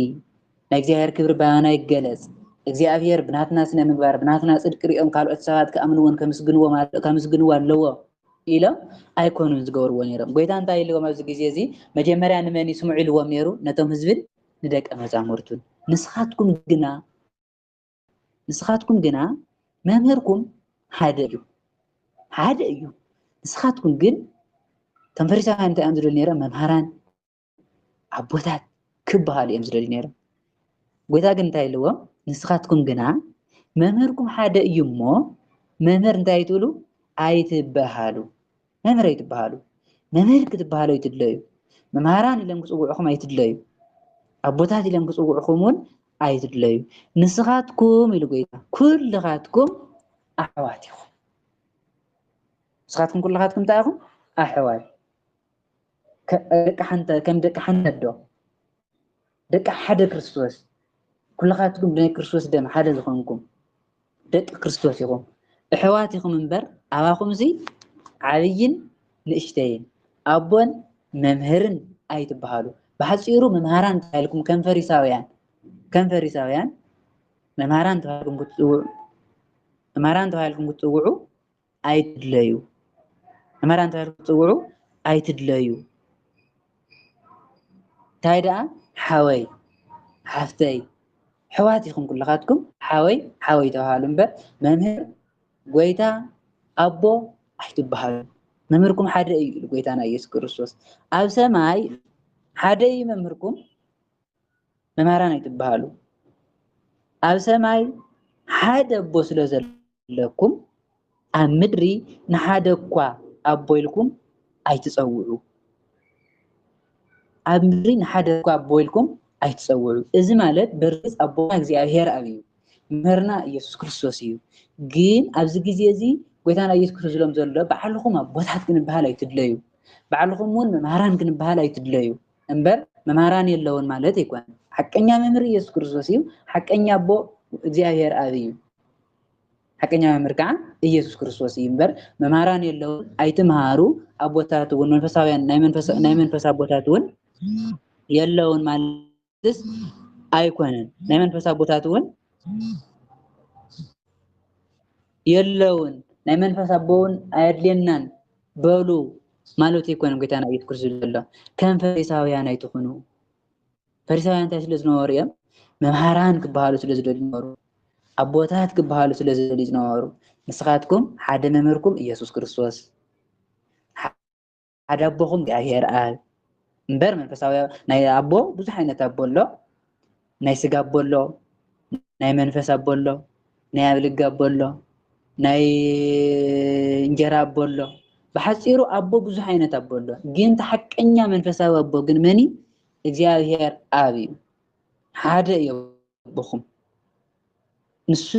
ናይ እግዚአብሔር ክብሪ ባና ይገለጽ እግዚአብሔር ብናትና ስነ ምግባር ብናትና ጽድቅ ሪኦም ካልኦት ሰባት ከኣምንዎን ከምስግንዎ ኣለዎ ኢሎም ኣይኮኑን ዝገብርዎ ነይሮም ጎይታ እንታይ ኢልዎም ኣብዚ ግዜ እዚ መጀመርያ ንመን ይስምዑ ኢልዎም ነይሩ ነቶም ህዝብን ንደቀ መዛሙርቱን ንስኻትኩም ግና መምህርኩም ሓደ እዩ ንስኻትኩም ግን እቶም ፈሪሳውያን እንታይ እዮም ዝደልዩ ነይሮም መምሃራን ኣቦታት ክበሃሉ እዮም ዝደልዩ ነይሮም ጎይታ ግን እንታይ ኢልዎም ንስኻትኩም ግና መምህርኩም ሓደ እዩ እሞ መምህር እንታይ ትብሉ ኣይትበሃሉ መምህር ኣይትበሃሉ መምህር ክትበሃሉ ኣይትድለዩ መምሃራን ኢሎም ክፅውዑኹም ኣይትድለዩ ኣቦታት ኢሎም ክፅውዑኹም እውን ኣይትድለዩ ንስኻትኩም ኢሉ ጎይታ ኩልኻትኩም ኣሕዋት ኢኹም ንስኻትኩም ኩልኻትኩም እንታይ ኢኹም ኣሕዋት ከም ደቂ ሓንቲ ኣዶ ደቂ ሓደ ክርስቶስ ኩልኻትኩም ብናይ ክርስቶስ ደም ሓደ ዝኾንኩም ደቂ ክርስቶስ ኢኹም ኣሕዋት ኢኹም እምበር ኣባኹም እዚ ዓብይን ንእሽተይን ኣቦን መምህርን ኣይትበሃሉ ብሓፂሩ መምሃራን ተባሂልኩም ከም ፈሪሳውያን መምሃራን ተባሂልኩም ክትፅውዑ ኣይትድለዩ መምሃራን ተባሂልኩም ክትፅውዑ ኣይትድለዩ እንታይ ደኣ ሓወይ ሓፍተይ ኣሕዋት ኢኹም ኩልኻትኩም ሓወይ ተባሃሉ እምበር መምህር ጎይታ ኣቦ ኣይትበሃሉ መምህርኩም ሓደ እዩ ኢሉ ጎይታና ኢየሱስ ክርስቶስ ኣብ ሰማይ ሓደ እዩ መምህርኩም መምሃራን ኣይትበሃሉ ኣብ ሰማይ ሓደ ኣቦ ስለ ዘለኩም ኣብ ምድሪ ንሓደ እኳ ኣቦ ኢልኩም ኣይትፀውዑ ኣብ ምድሪ ንሓደ እኳ ኣቦ ኢልኩም ኣይትፀውዑ እዚ ማለት በርግፅ ኣቦና እግዚኣብሔር ኣብ እዩ መምህርና ኢየሱስ ክርስቶስ እዩ ግን ኣብዚ ግዜ እዚ ጎይታና ኢየሱስ ክርስቶስ ዝሎም ዘሎ ባዕልኹም ኣቦታት ክንበሃል ኣይትድለዩ ባዕልኹም እውን መምሃራን ክንበሃል ኣይትድለዩ እምበር መምሃራን የለውን ማለት ኣይኮነን ሓቀኛ መምህር ኢየሱስ ክርስቶስ እዩ ሓቀኛ ኣቦ እግዚኣብሔር ኣብ እዩ ሓቀኛ መምህር ከዓ ኢየሱስ ክርስቶስ እዩ እምበር መምሃራን የለውን ኣይትምሃሩ ኣቦታት እውን መንፈሳውያን ናይ መንፈስ ኣቦታት እውን የለውን ማለት ኣይኮነን ናይ መንፈስ ኣቦታት እውን የለውን ናይ መንፈስ ኣቦውን ኣየድልየናን በሉ ማለት ኣይኮነን ጎይታና ኢየሱስ ክርስቶስ ዘሎ ከም ፈሪሳውያን ኣይትኹኑ ፈሪሳውያን እንታይ ስለ ዝነበሩ እዮም መምሃራን ክበሃሉ ስለ ዝደልዩ ነበሩ ኣቦታት ክበሃሉ ስለ ዝደልዩ ዝነበሩ ንስኻትኩም ሓደ መምህርኩም ኢየሱስ ክርስቶስ ሓደ ኣቦኹም እግዚኣብሔር ኣብ እምበር መንፈሳዊ ናይ ኣቦ ብዙሕ ዓይነት ኣቦ ኣሎ ናይ ስጋ ኣቦ ኣሎ ናይ መንፈስ ኣቦ ኣሎ ናይ ኣብ ልጋ ኣቦ ኣሎ ናይ እንጀራ ኣቦ ኣሎ ብሓፂሩ ኣቦ ብዙሕ ዓይነት ኣቦ ኣሎ ግን ተሓቀኛ መንፈሳዊ ኣቦ ግን መኒ እግዚኣብሔር ኣብ እዩ ሓደ እዩ ኣቦኹም ንሱ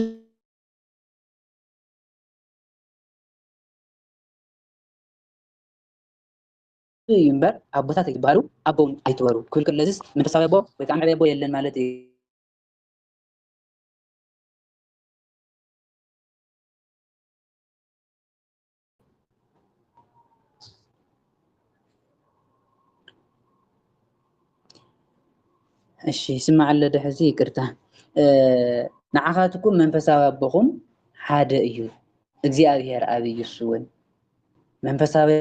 እዩ እምበር ኣቦታት ኣይትበሃሉ ኣቦ ኣይትበሉ ክብል ከለዝስ መንፈሳዊ ኣቦ ወይ ከዓ ዓብይ ኣቦ የለን ማለት እዩ እሺ ስማዕ አለ ድሕዚ ይቅርታ ንዓኻትኩም መንፈሳዊ ኣቦኹም ሓደ እዩ እግዚኣብሔር ኣብ እዩ እሱ እውን መንፈሳዊ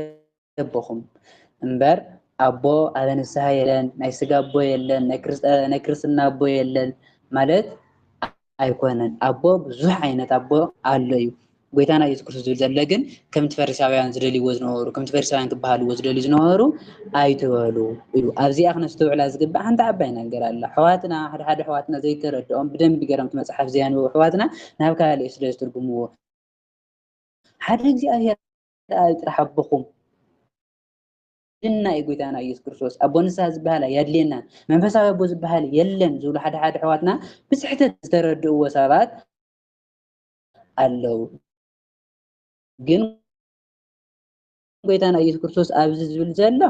ኣቦኹም እምበር ኣቦ ኣብ ንስሓ የለን ናይ ስጋ ኣቦ የለን ናይ ክርስትና ኣቦ የለን ማለት ኣይኮነን ኣቦ ብዙሕ ዓይነት ኣቦ ኣሎ እዩ ጎይታና ኢየሱስ ክርስቶስ ዝብል ዘሎ ግን ከምቲ ፈሪሳውያን ዝደልይዎ ዝነበሩ ከምቲ ፈሪሳውያን ክበሃልዎ ዝደልዩ ዝነበሩ ኣይትበሉ እዩ። ኣብዚኣ ክነስተውዕላ ዝግባእ ሓንቲ ዓባይ ነገር ኣላ። ኣሕዋትና ሓደ ሓደ ኣሕዋትና ዘይተረድኦም ብደንቢ ገይሮም እቲ መፅሓፍ ዘያንብቡ ኣሕዋትና ናብ ካልእ ስለ ዝተርጉምዎ ሓደ እግዚኣብሔር ኣብ ጥራሕ ኣቦኹም ናይ ጎይታና ኢየሱስ ክርስቶስ ኣቦ ንስሓ ዝበሃል የድልየና መንፈሳዊ ኣቦ ዝበሃል የለን ዝብሉ ሓደ ሓደ ኣሕዋትና ብስሕተት ዝተረድእዎ ሰባት ኣለው። ግን ጎይታና ኢየሱስ ክርስቶስ ኣብዚ ዝብል ዘሎ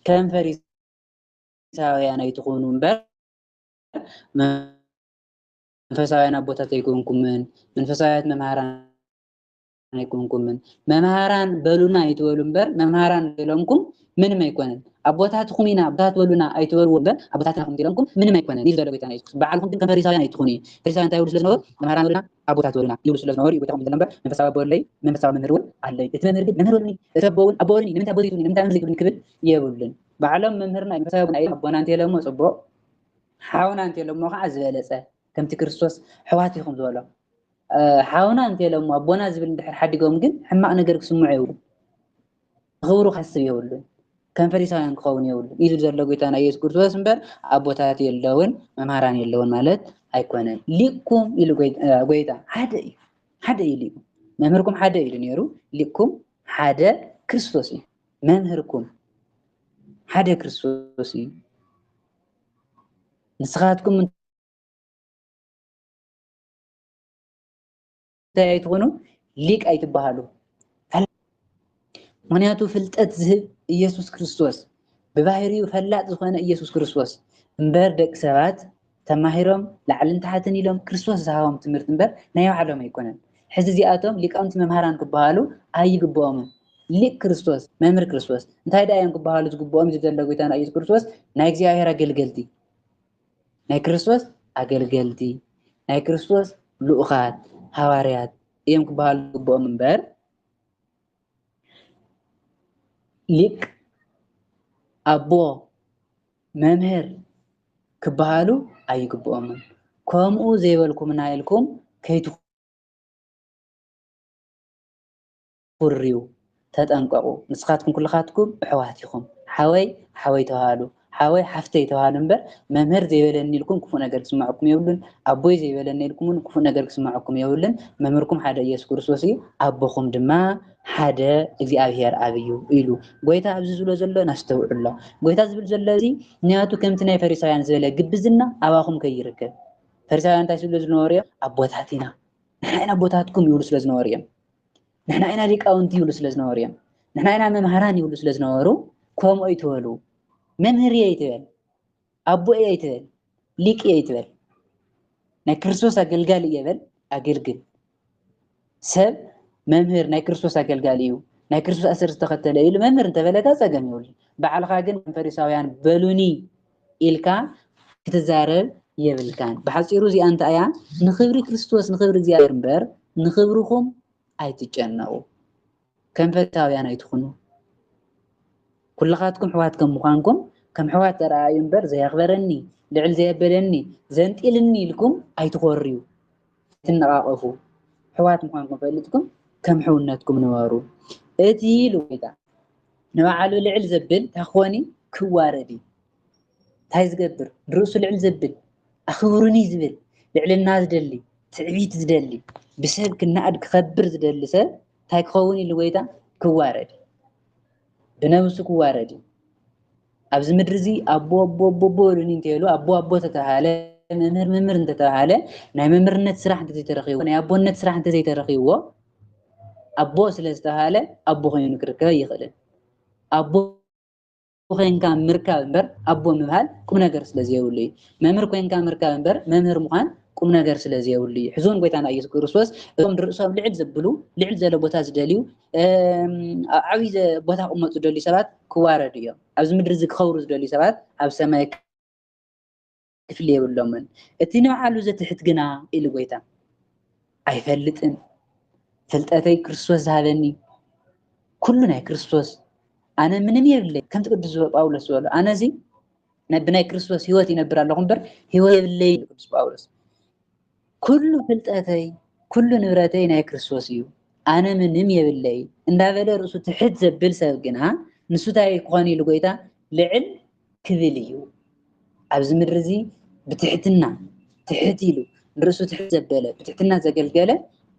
ከም ፈሪሳውያን ኣይትኾኑ እምበር መንፈሳውያን ኣቦታት ኣይኮንኩምን መንፈሳውያን መምሃራን ኣይኮንኩምን መምሃራን በሉና ኣይትበሉ እምበር መምሃራን ኢሎምኩም ምንም ኣይኮነን ኣቦታትኩም ኢና ኣቦታት በሉና ኣይትበልዎ እምበር ኣቦታትኩም ኢሎምኩም ምንም ኣይኮነን ይብል ዘሎ ጎይታና ኢየሱስ ክርስቶስ። በዓልኩም ግን ከም ፈሪሳውያን ኣይትኾኑ ፈሪሳውያን እንታይ ይብሉ ስለዝነበሩ መምሃራን በሉና ኣቦታት በሉና ይብሉ ስለዝነበሩ ጎይታኩም ይብል ነበር መንፈሳዊ ኣቦ ኣለይ መንፈሳዊ መምህር እውን ኣለይ እቲ መምህር ግን መምህር በሉኒ እቲ ኣቦ እውን ኣቦ በሉኒ ንምንታይ ኣቦ ዘይትብሉኒ ንምንታይ መምህር ዘይትብሉኒ ክብል የብሉን። ባዕሎም መምህርና መንፈሳዊ ኣቦና እዮም ኣቦና እንተኢሎሞ ፅቡቅ ሓውና እንተኢሎሞ ከዓ ዝበለፀ ከምቲ ክርስቶስ ኣሕዋት ኢኹም ዝበሎ ሓውና እንተኢሎሞ ኣቦና ዝብል እንድሕር ሓዲጎም ግን ሕማቅ ነገር ክስምዑ የብሉን ክብሩ ከስብ የብሉን ከም ፈሪሳውያን ክኸውን የብሉን ይብል ዘሎ ጎይታና ኢየሱስ ክርስቶስ እምበር ኣቦታት የለውን መምሃራን የለውን ማለት ኣይኮነን። ሊቅኩም ኢሉ ጎይታ ሓደ እዩ ሊቁ መምህርኩም ሓደ ኢሉ ነይሩ ሊቅኩም ሓደ ክርስቶስ እዩ መምህርኩም ሓደ ክርስቶስ እዩ። ንስኻትኩም እንታይ ኣይትኾኑ ሊቅ ኣይትበሃሉ ምክንያቱ ፍልጠት ዝህብ ኢየሱስ ክርስቶስ ብባህሪኡ ፈላጥ ዝኾነ ኢየሱስ ክርስቶስ እምበር ደቂ ሰባት ተማሂሮም ላዕልን ታሕትን ኢሎም ክርስቶስ ዝሃቦም ትምህርቲ እምበር ናይ ባዕሎም ኣይኮነን። ሕዚ እዚኣቶም ሊቃውንቲ መምሃራን ክበሃሉ ኣይግብኦምን። ሊቅ ክርስቶስ መምህር ክርስቶስ እንታይ ዳ እዮም ክበሃሉ ዝግብኦም ዘሎ ጎይታና ኢየሱስ ክርስቶስ ናይ እግዚኣብሔር ኣገልገልቲ ናይ ክርስቶስ ኣገልገልቲ ናይ ክርስቶስ ልኡኻት ሃዋርያት እዮም ክበሃሉ ዝግብኦም እምበር ሊቅ ኣቦ መምህር ክበሃሉ ኣይግብኦምን። ከምኡ ዘይበልኩምና ኢልኩም ከይትኩርዩ ተጠንቀቁ። ንስኻትኩም ኩልኻትኩም ኣሕዋት ኢኹም ሓወይ ሓወይ ተባሃሉ ሓወይ ሓፍተይ ተባሃሉ እምበር መምህር ዘይበለኒ ኢልኩም ክፉእ ነገር ክስማዐኩም የብሉን ኣቦይ ዘይበለኒ ኢልኩም ክፉእ ነገር ክስማዐኩም የብሉን። መምህርኩም ሓደ ኢየሱስ ክርስቶስ እዩ ኣቦኹም ድማ ሓደ እግዚኣብሔር ኣብ እዩ ኢሉ ጎይታ ኣብዚ ዝብሎ ዘሎ ናስተውዕሎ ጎይታ ዝብል ዘሎ እዚ ምክንያቱ ከምቲ ናይ ፈሪሳውያን ዝበለ ግብዝና ኣባኹም ከይርከብ ፈሪሳውያን እንታይ ዝብሉ ዝነበሩ እዮም ኣቦታት ኢና ንሕና ኢና ኣቦታትኩም ይብሉ ስለ ዝነበሩ እዮም ንሕና ኢና ሊቃውንቲ ይብሉ ስለ ዝነበሩ እዮም ንሕና ኢና መምሃራን ይብሉ ስለ ዝነበሩ ከምኡ ኣይትበሉ መምህር እየ ኣይትበል ኣቦ እየ ኣይትበል ሊቅ እየ ኣይትበል ናይ ክርስቶስ ኣገልጋሊ እየ በል ኣገልግል ሰብ መምህር ናይ ክርስቶስ ኣገልጋሊ እዩ ናይ ክርስቶስ ኣሰር ዝተኸተለ ኢሉ መምህር እንተበለካ ፀገም ይብሉ በዓልካ ግን ፈሪሳውያን በሉኒ ኢልካ ክትዛረብ የብልካን። ብሓፂሩ እዚኣ እንታይ እያ ንክብሪ ክርስቶስ ንክብሪ እግዚኣብሔር እምበር ንክብርኩም ኣይትጨነቁ ከም ፈሪሳውያን ኣይትኹኑ ኩልኻትኩም ኣሕዋት ከም ምዃንኩም ከም ኣሕዋት ተረኣዩ እምበር ዘየኽበረኒ ልዕል ዘየበለኒ ዘንጢልኒ ኢልኩም ኣይትኮርዩ ትነቃቀፉ ኣሕዋት ምዃንኩም ፈልጥኩም ከም ሕውነትኩም ነበሩ። እቲ ኢሉ ጎይታ ንባዕሉ ልዕል ዘብል ታኾኒ ክዋረድ እንታይ ዝገብር ርእሱ ልዕል ዘብል ኣኽብሩኒ ዝብል ልዕልና ዝደሊ ትዕቢት ዝደሊ ብሰብ ክናኣድ ክኸብር ዝደሊ ሰብ እንታይ ክኸውን ኢሉ ጎይታ ክዋረድ ብነብሱ ክዋረድ ኣብዚ ምድሪ እዚ ኣቦ ኣቦ ኣቦ በሉኒ እንተይሉ ኣቦ ኣቦ ተተባሃለ መምህር መምህር እንተተባሃለ ናይ መምህርነት ስራሕ እንተዘይተረኺብዎ ናይ ኣቦነት ስራሕ እንተዘይተረኺብዎ ኣቦ ስለ ዝተባሃለ ኣቦ ኮይኑ ክርከብ ይኽእልን ኣቦ ኮንካ ምርካብ እምበር ኣቦ ምብሃል ቁም ነገር ስለዘየብሉ እዩ መምህር ኮንካ ምርካብ እምበር መምህር ምዃን ቁም ነገር ስለዘየብሉ እዩ ሕዞን ጎይታና ኢየሱስ ክርስቶስ እቶም ርእሶም ልዕል ዘብሉ ልዕል ዘለ ቦታ ዝደልዩ ዓብይ ቦታ ክቕመጡ ዝደልዩ ሰባት ክዋረዱ እዮም ኣብዚ ምድሪ እዚ ክኸብሩ ዝደልዩ ሰባት ኣብ ሰማይ ክፍሊ የብሎምን እቲ ንባዕሉ ዘትሕት ግና ኢሉ ጎይታ ኣይፈልጥን ፍልጠተይ ክርስቶስ ዝሃበኒ ኩሉ ናይ ክርስቶስ ኣነ ምንም የብለይ ከምቲ ቅዱስ ጳውሎስ ዝበሎ ኣነ እዚ ብናይ ክርስቶስ ሂወት ይነብር ኣለኹ እምበር ሂወት የብለይ ቅዱስ ጳውሎስ ኩሉ ፍልጠተይ ኩሉ ንብረተይ ናይ ክርስቶስ እዩ ኣነ ምንም የብለይ እንዳበለ ርእሱ ትሕት ዘብል ሰብ ግና ንሱ እንታይ ክኾን ኢሉ ጎይታ ልዕል ክብል እዩ ኣብዚ ምድሪ እዚ ብትሕትና ትሕት ኢሉ ንርእሱ ትሕት ዘበለ ብትሕትና ዘገልገለ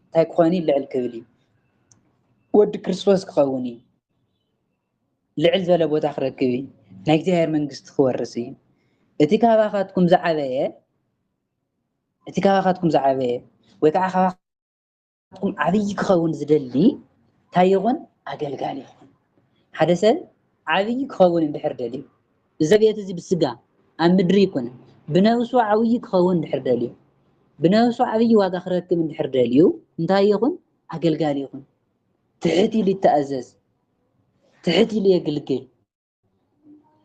እንታይ ክኾን ልዕል ክብል እዩ ወዲ ክርስቶስ ክኸውን እዩ ልዕል ዝበለ ቦታ ክረክብ እዩ ናይ እግዚኣብሔር መንግስቲ ክወርስ እዩ እቲ ካባኻትኩም ዝዓበየ ወይ ከዓ ካባኻትኩም ዓብይ ክኸውን ዝደሊ እንታይ ይኹን ኣገልጋሊ ይኹን ሓደ ሰብ ዓብይ ክኸውን እንድሕር ደልዩ እዚ ቤት እዚ ብስጋ ኣብ ምድሪ ይኩን ብነብሱ ዓብይ ክኸውን እንድሕር ደልዩ ብነብሱ ዓብይ ዋጋ ክረክብ እንድሕር ደልዩ እንታይ ይኹን ኣገልጋሊ ይኹን ትሕት ኢሉ ይተኣዘዝ ትሕት ኢሉ የግልግል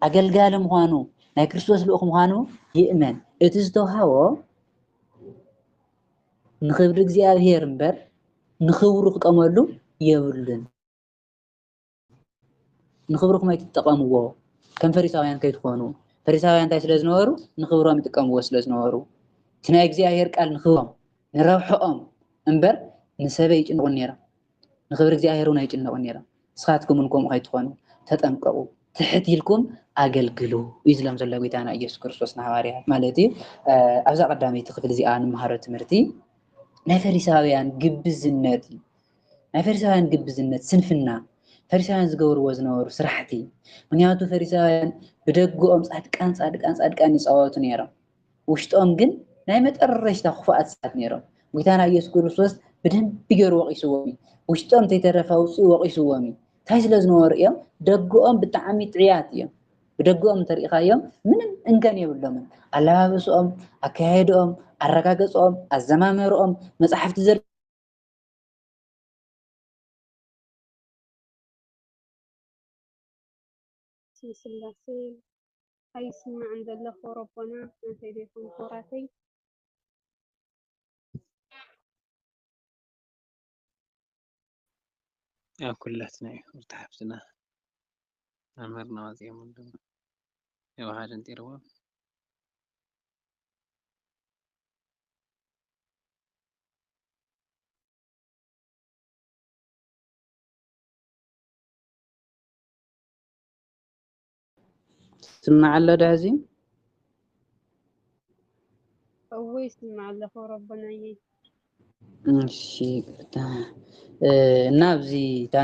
ኣገልጋሊ ምዃኑ ናይ ክርስቶስ ልኡኽ ምዃኑ ይእመን እቲ ዝተውሃቦ ንክብሪ እግዚኣብሔር እምበር ንክብሩ ክጥቀመሉ የብሉን ንክብርኩም ኣይትጠቀምዎ ከም ፈሪሳውያን ከይትኾኑ ፈሪሳውያን እንታይ ስለ ዝነበሩ ንክብሮም ይጥቀምዎ ስለ ዝነበሩ እቲ ናይ እግዚኣብሔር ቃል ንክብሮም ንረብሕኦም እምበር ንሰበይ ይጭንቁ ነይሮም ንክብሪ እግዚኣብሔር እውን ኣይጭነቁ ነይሮም ንስኻትኩም ከምኡ ከይትኾኑ ተጠንቀቁ ትሕት ኢልኩም ኣገልግሉ እዩ ዝብሎም ዘሎ ጎይታና ኢየሱስ ክርስቶስ ንሃዋርያት ማለት እዩ ኣብዛ ቀዳመይቲ ክፍሊ እዚኣ ንመሃሮ ትምህርቲ ናይ ፈሪሳውያን ግብዝነት ናይ ፈሪሳውያን ግብዝነት ስንፍና ፈሪሳውያን ዝገብርዎ ዝነበሩ ስራሕቲ ምክንያቱ ፈሪሳውያን ብደግኦም ጻድቃን ይፃወቱ ነይሮም ውሽጦም ግን ናይ መጠረሽታ ክፉኣት ሰባት ነይሮም ጎይታና ኢየሱስ ክርስቶስ ብደንቢ ገይሩ ወቂስዎም ውሽጦም ተይተረፈ ውፅኡ ወቂስዎም እንታይ ስለ ዝነበሩ እዮም ደግኦም ብጣዕሚ ጥዕያት እዮም ብደግኦም እንተሪኢኻዮም ምንም እንከን የብሎምን ኣለባበስኦም ኣካያይድኦም ኣረጋገፅኦም ኣዘማምሮኦም መፅሓፍቲ ስላሴ ኣይስማዕን ዘለኹ ረቦና እንታይ ዘይኹን ኮራተይ ኣብ ኩላትና ውርታ ሓፍትና መምህርና ዋፅኦም ድማ የዋሃድ እንጢርዎ سمع الله دازي أوي سمع الله ربنا ماشي ናብዚ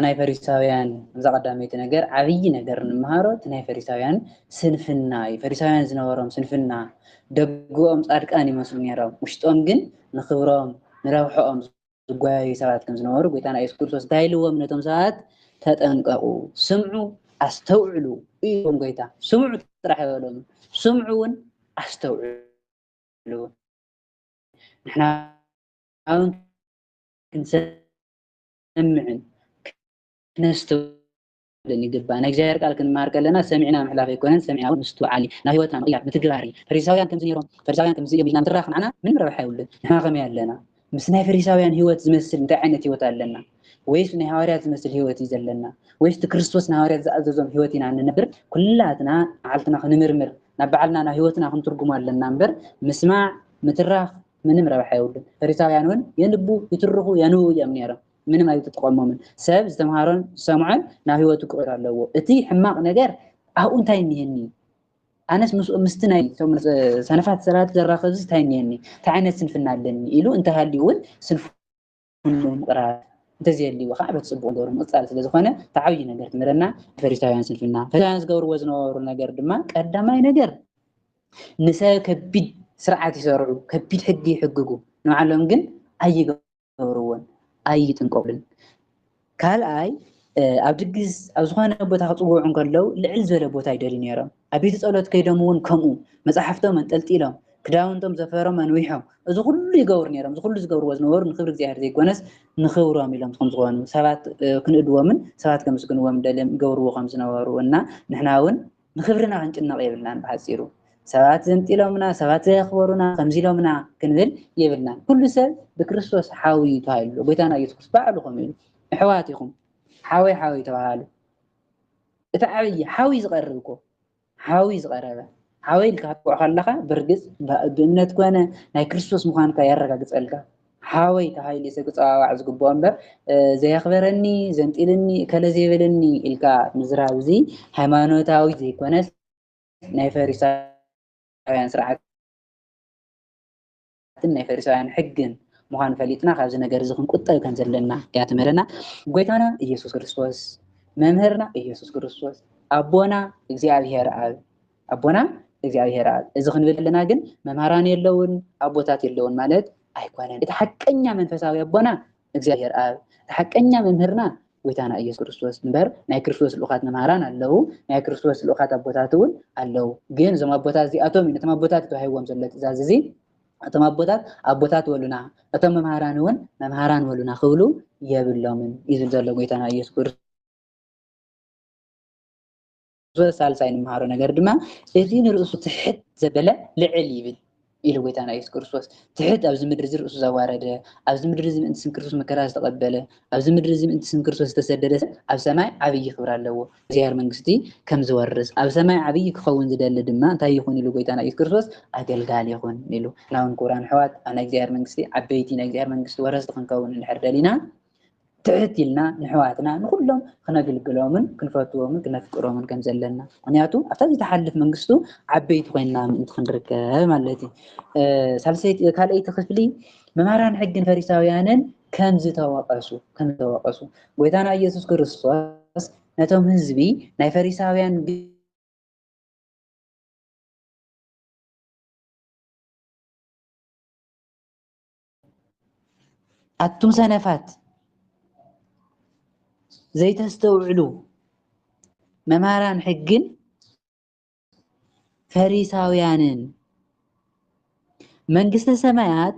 ናይ ፈሪሳውያን ዘቀዳመይቲ ነገር ዓብይ ነገር ንምሃሮ ናይ ፈሪሳውያን ስንፍና እዩ ፈሪሳውያን ዝነበሮም ስንፍና ደግኦም ጻድቃን ይመስሉ ነይሮም ውሽጦም ግን ንክብሮም ንረብሕኦም ዝጓያዩ ሰባት ከም ዝነበሩ ጎይታና ኢየሱስ ክርስቶስ እንታይ ኢልዎም ነቶም ሰባት ተጠንቀቁ ስምዑ ኣስተውዕሉ እዮም ጎይታ ስምዑ ጥራሕ ይበሎም ስምዑ እውን ኣስተውዕሉ ንሕና አሁን كنسمعن كنستوعب يجبان እግዚአብሔር ቃል ክንማር ከለና ሰሚዕና ምሕላፍ ይኮነን ሰሚዕና ምስተዋዓሊ ናይ ህይወትና መቅያር ምትግባሪ ፈሪሳውያን ከም ዝነሮም ፈሪሳውያን ከም ዝዮም ኢልና ንትራኽ ንዓና ምን ረብሓ ይውልን ንሕና ከመይ ኣለና ምስ ናይ ፈሪሳውያን ህይወት ዝመስል እንታይ ዓይነት ህይወት ኣለና ወይስ ናይ ሃዋርያት ዝመስል ህይወት እዩ ዘለና ወይስ ክርስቶስ ናይ ሃዋርያት ዝኣዘዞም ህይወት ኢና ንነብር ኩላትና ዓልትና ክንምርምር ናብ በዓልና ናይ ህይወትና ክንትርጉም ኣለና እምበር ምስማዕ ምትራኽ ምንም ረብሓ ይውልን ፈሪሳውያን እውን የንቡ ይትርኹ የንቡ እዮም ነይሮም ምንም ኣይተጠቀሞምን ሰብ ዝተምሃሮን ሰምዖን ናብ ህይወቱ ክቕር ኣለዎ እቲ ሕማቕ ነገር ኣብኡ እንታይ እኒሄኒ ኣነስ ምስቲ ናይ ሰነፋት ሰባት ዘራኸብ እንታይ እኒሄኒ እንታይ ዓይነት ስንፍና ኣለኒ ኢሉ እንተሃልዩ እውን ስንፍና ምቕራብ እንተዘይልይዎ ከዓ በትፅቡቅ ገብሩ ምቕፃል ስለ ዝኾነ ተዓብይ ነገር ትምረና ፈሪሳውያን ስንፍና ፈሪሳውያን ዝገብርዎ ዝነበሩ ነገር ድማ ቀዳማይ ነገር ንሰብ ከቢድ ስርዓት ይሰርዑ ከቢድ ሕጊ ይሕግጉ ንባዕሎም ግን ኣይገብርዎን ኣይጥንቀቁልን ካልኣይ ኣብ ድግስ ኣብ ዝኾነ ቦታ ክፅውዑ ከለው ልዕል ዝበለ ቦታ ይደልዩ ነይሮም ኣብ ቤተ ፀሎት ከይዶም እውን ከምኡ መፅሓፍቶም አንጠልጢሎም ክዳውንቶም ዘፈሮም አንዊሖም እዚ ኩሉ ይገብሩ ነይሮም እዚ ኩሉ ዝገብርዎ ዝነበሩ ንክብሪ እግዚኣብሔር ዘይኮነስ ንክብሮም ኢሎም ከም ዝኾኑ ሰባት ክንእድዎምን ሰባት ከምስግንዎም ደልዮም ይገብርዎ ከም ዝነበሩ እና ንሕና እውን ንክብርና ክንጭነቕ የብልናን ብሓፂሩ ሰባት ዘንጢሎምና ሰባት ዘኽበሩና ከምዚ ኢሎምና ክንብል የብልና ኩሉ ሰብ ብክርስቶስ ሓዊ ተባሂሉ ጎይታና ኢየሱስ ክርስቶስ ባዕሉ ከም ኢሉ ኣሕዋትኩም ሓዊ ተባሃሉ እቲ ዓብይ ሓዊ ዝቐርብኮ ሓዊ ዝቐረበ ሓዊ ኢልካ ክትቆዕ ከለካ ብርግፅ ብእምነት ኮነ ናይ ክርስቶስ ምዃንካ የረጋግፀልካ حاوي تهايلي سكتوا عزقوا أمبر زي خبرني زنتيلني كلا زي بلني إلكا مزراوزي هيمانوتاوي زي كونس نايفريساويان سرعة نايفريساويان حقن مخان فليتنا خازن ነገር ዝኹን ቁጠብ ከም ዘለና ያትመረና ጎይታና ኢየሱስ ክርስቶስ መምህርና ኢየሱስ ክርስቶስ አቦና እግዚአብሔር አብ አቦና እግዚአብሔር አብ እዚ ክንብለና ግን መምህራን የለውን አቦታት የለውን ማለት አይኮነን እቲ ሐቀኛ መንፈሳዊ አቦና እግዚአብሔር አብ ሐቀኛ መምህርና ጎይታና ኢየሱስ ክርስቶስ እንበር ናይ ክርስቶስ ልኡኻት መምህራን አለው ናይ ክርስቶስ ልኡኻት አቦታቱን አለው ግን ዘማ አቦታት እዚአቶም ነተማ አቦታት ተዋሂቦም ዘለ ትእዛዝ እዚ እቶም አቦታት ወሉና እቶም መምህራን እውን መምህራን ወሉና ክብሉ የብሎምን ይዝል ዘሎ ጎይታና ኢየሱስ ክርስቶስ ሳልሳይ ንመሃሮ ነገር ድማ እዚ ንርእሱ ትሕት ዘበለ ልዕል ይብል ኢሉ ጎይታና ኢየሱስ ክርስቶስ ትሕት ኣብዚ ምድሪ እዚ ርእሱ ዘዋረደ ኣብዚ ምድሪ እዚ ምእንቲ ስም ክርስቶስ መከራ ዝተቀበለ ኣብዚ ምድሪ እዚ ምእንቲ ስም ክርስቶስ ዝተሰደደ ኣብ ሰማይ ዓብይ ክብሪ ኣለዎ እግዚአብሔር መንግስቲ ከም ዝወርስ ኣብ ሰማይ ዓብይ ክኸውን ዝደሊ ድማ እንታይ ይኹን ኢሉ ጎይታና ኢየሱስ ክርስቶስ ኣገልጋሊ ይኹን ኢሉ ናውን ኩራን ሕዋት ኣብ ናይ እግዚአብሔር መንግስቲ ዓበይቲ ናይ እግዚአብሔር መንግስቲ ወረስቲ ክንከውን እንድሕር ደሊና ትሕት ኢልና ንሕዋትና ንኩሎም ክነግልግሎምን ክንፈትዎምን ክነፍቅሮምን ከም ዘለና ምክንያቱ ኣብታ ዝተሓልፍ መንግስቱ ዓበይቲ ኮይንና ምእንቲ ክንርከብ ማለት እዩ ሳልሰይቲ ካልአይቲ ክፍሊ መምህራን ሕግን ፈሪሳውያንን ከም ዝተወቀሱ ጎይታና ኢየሱስ ክርስቶስ ነቶም ህዝቢ ናይ ፈሪሳውያን ኣቱም ሰነፋት ዘይተስተውዕሉ መምህራን ሕግን ፈሪሳውያንን መንግስተ ሰማያት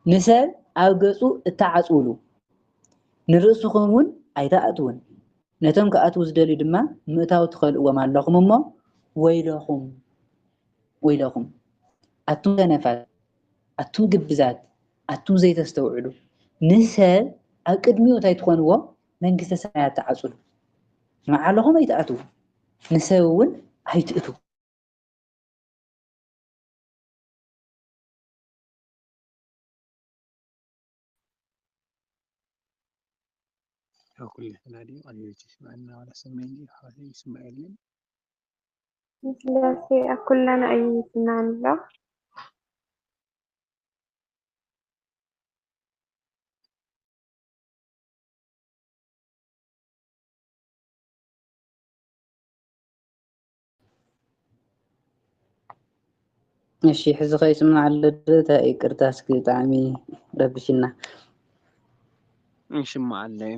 ንሰብ ኣብ ገጹ እተዓጽውሉ ንርእስኹም እውን ኣይተኣትውን ነቶም ከኣትው ዝደልዩ ድማ ምእታው ትኸልእዎም ኣለኹም እሞ ወይለኹም ኣቱም ሰነፋት ኣቱም ግብዛት ኣቱም ዘይተስተውዕሉ ንሰብ ኣብ ቅድሚኡ እንታይ ትኾንዎ መንግስተ ሰማያት ተዓጽሉ ንዓለኹም ኣይተኣትው ንሰብ እውን ኣይትእቱ كل نادي أن يسمعنا ولا سمعني هذا يسمع لي سلاسي كلنا أي سنان الله እሺ ሕዚ ከይስምዕ ኣሎ ታ ይቅርታ እስኪ ብጣዕሚ ረብሽና يسمع لي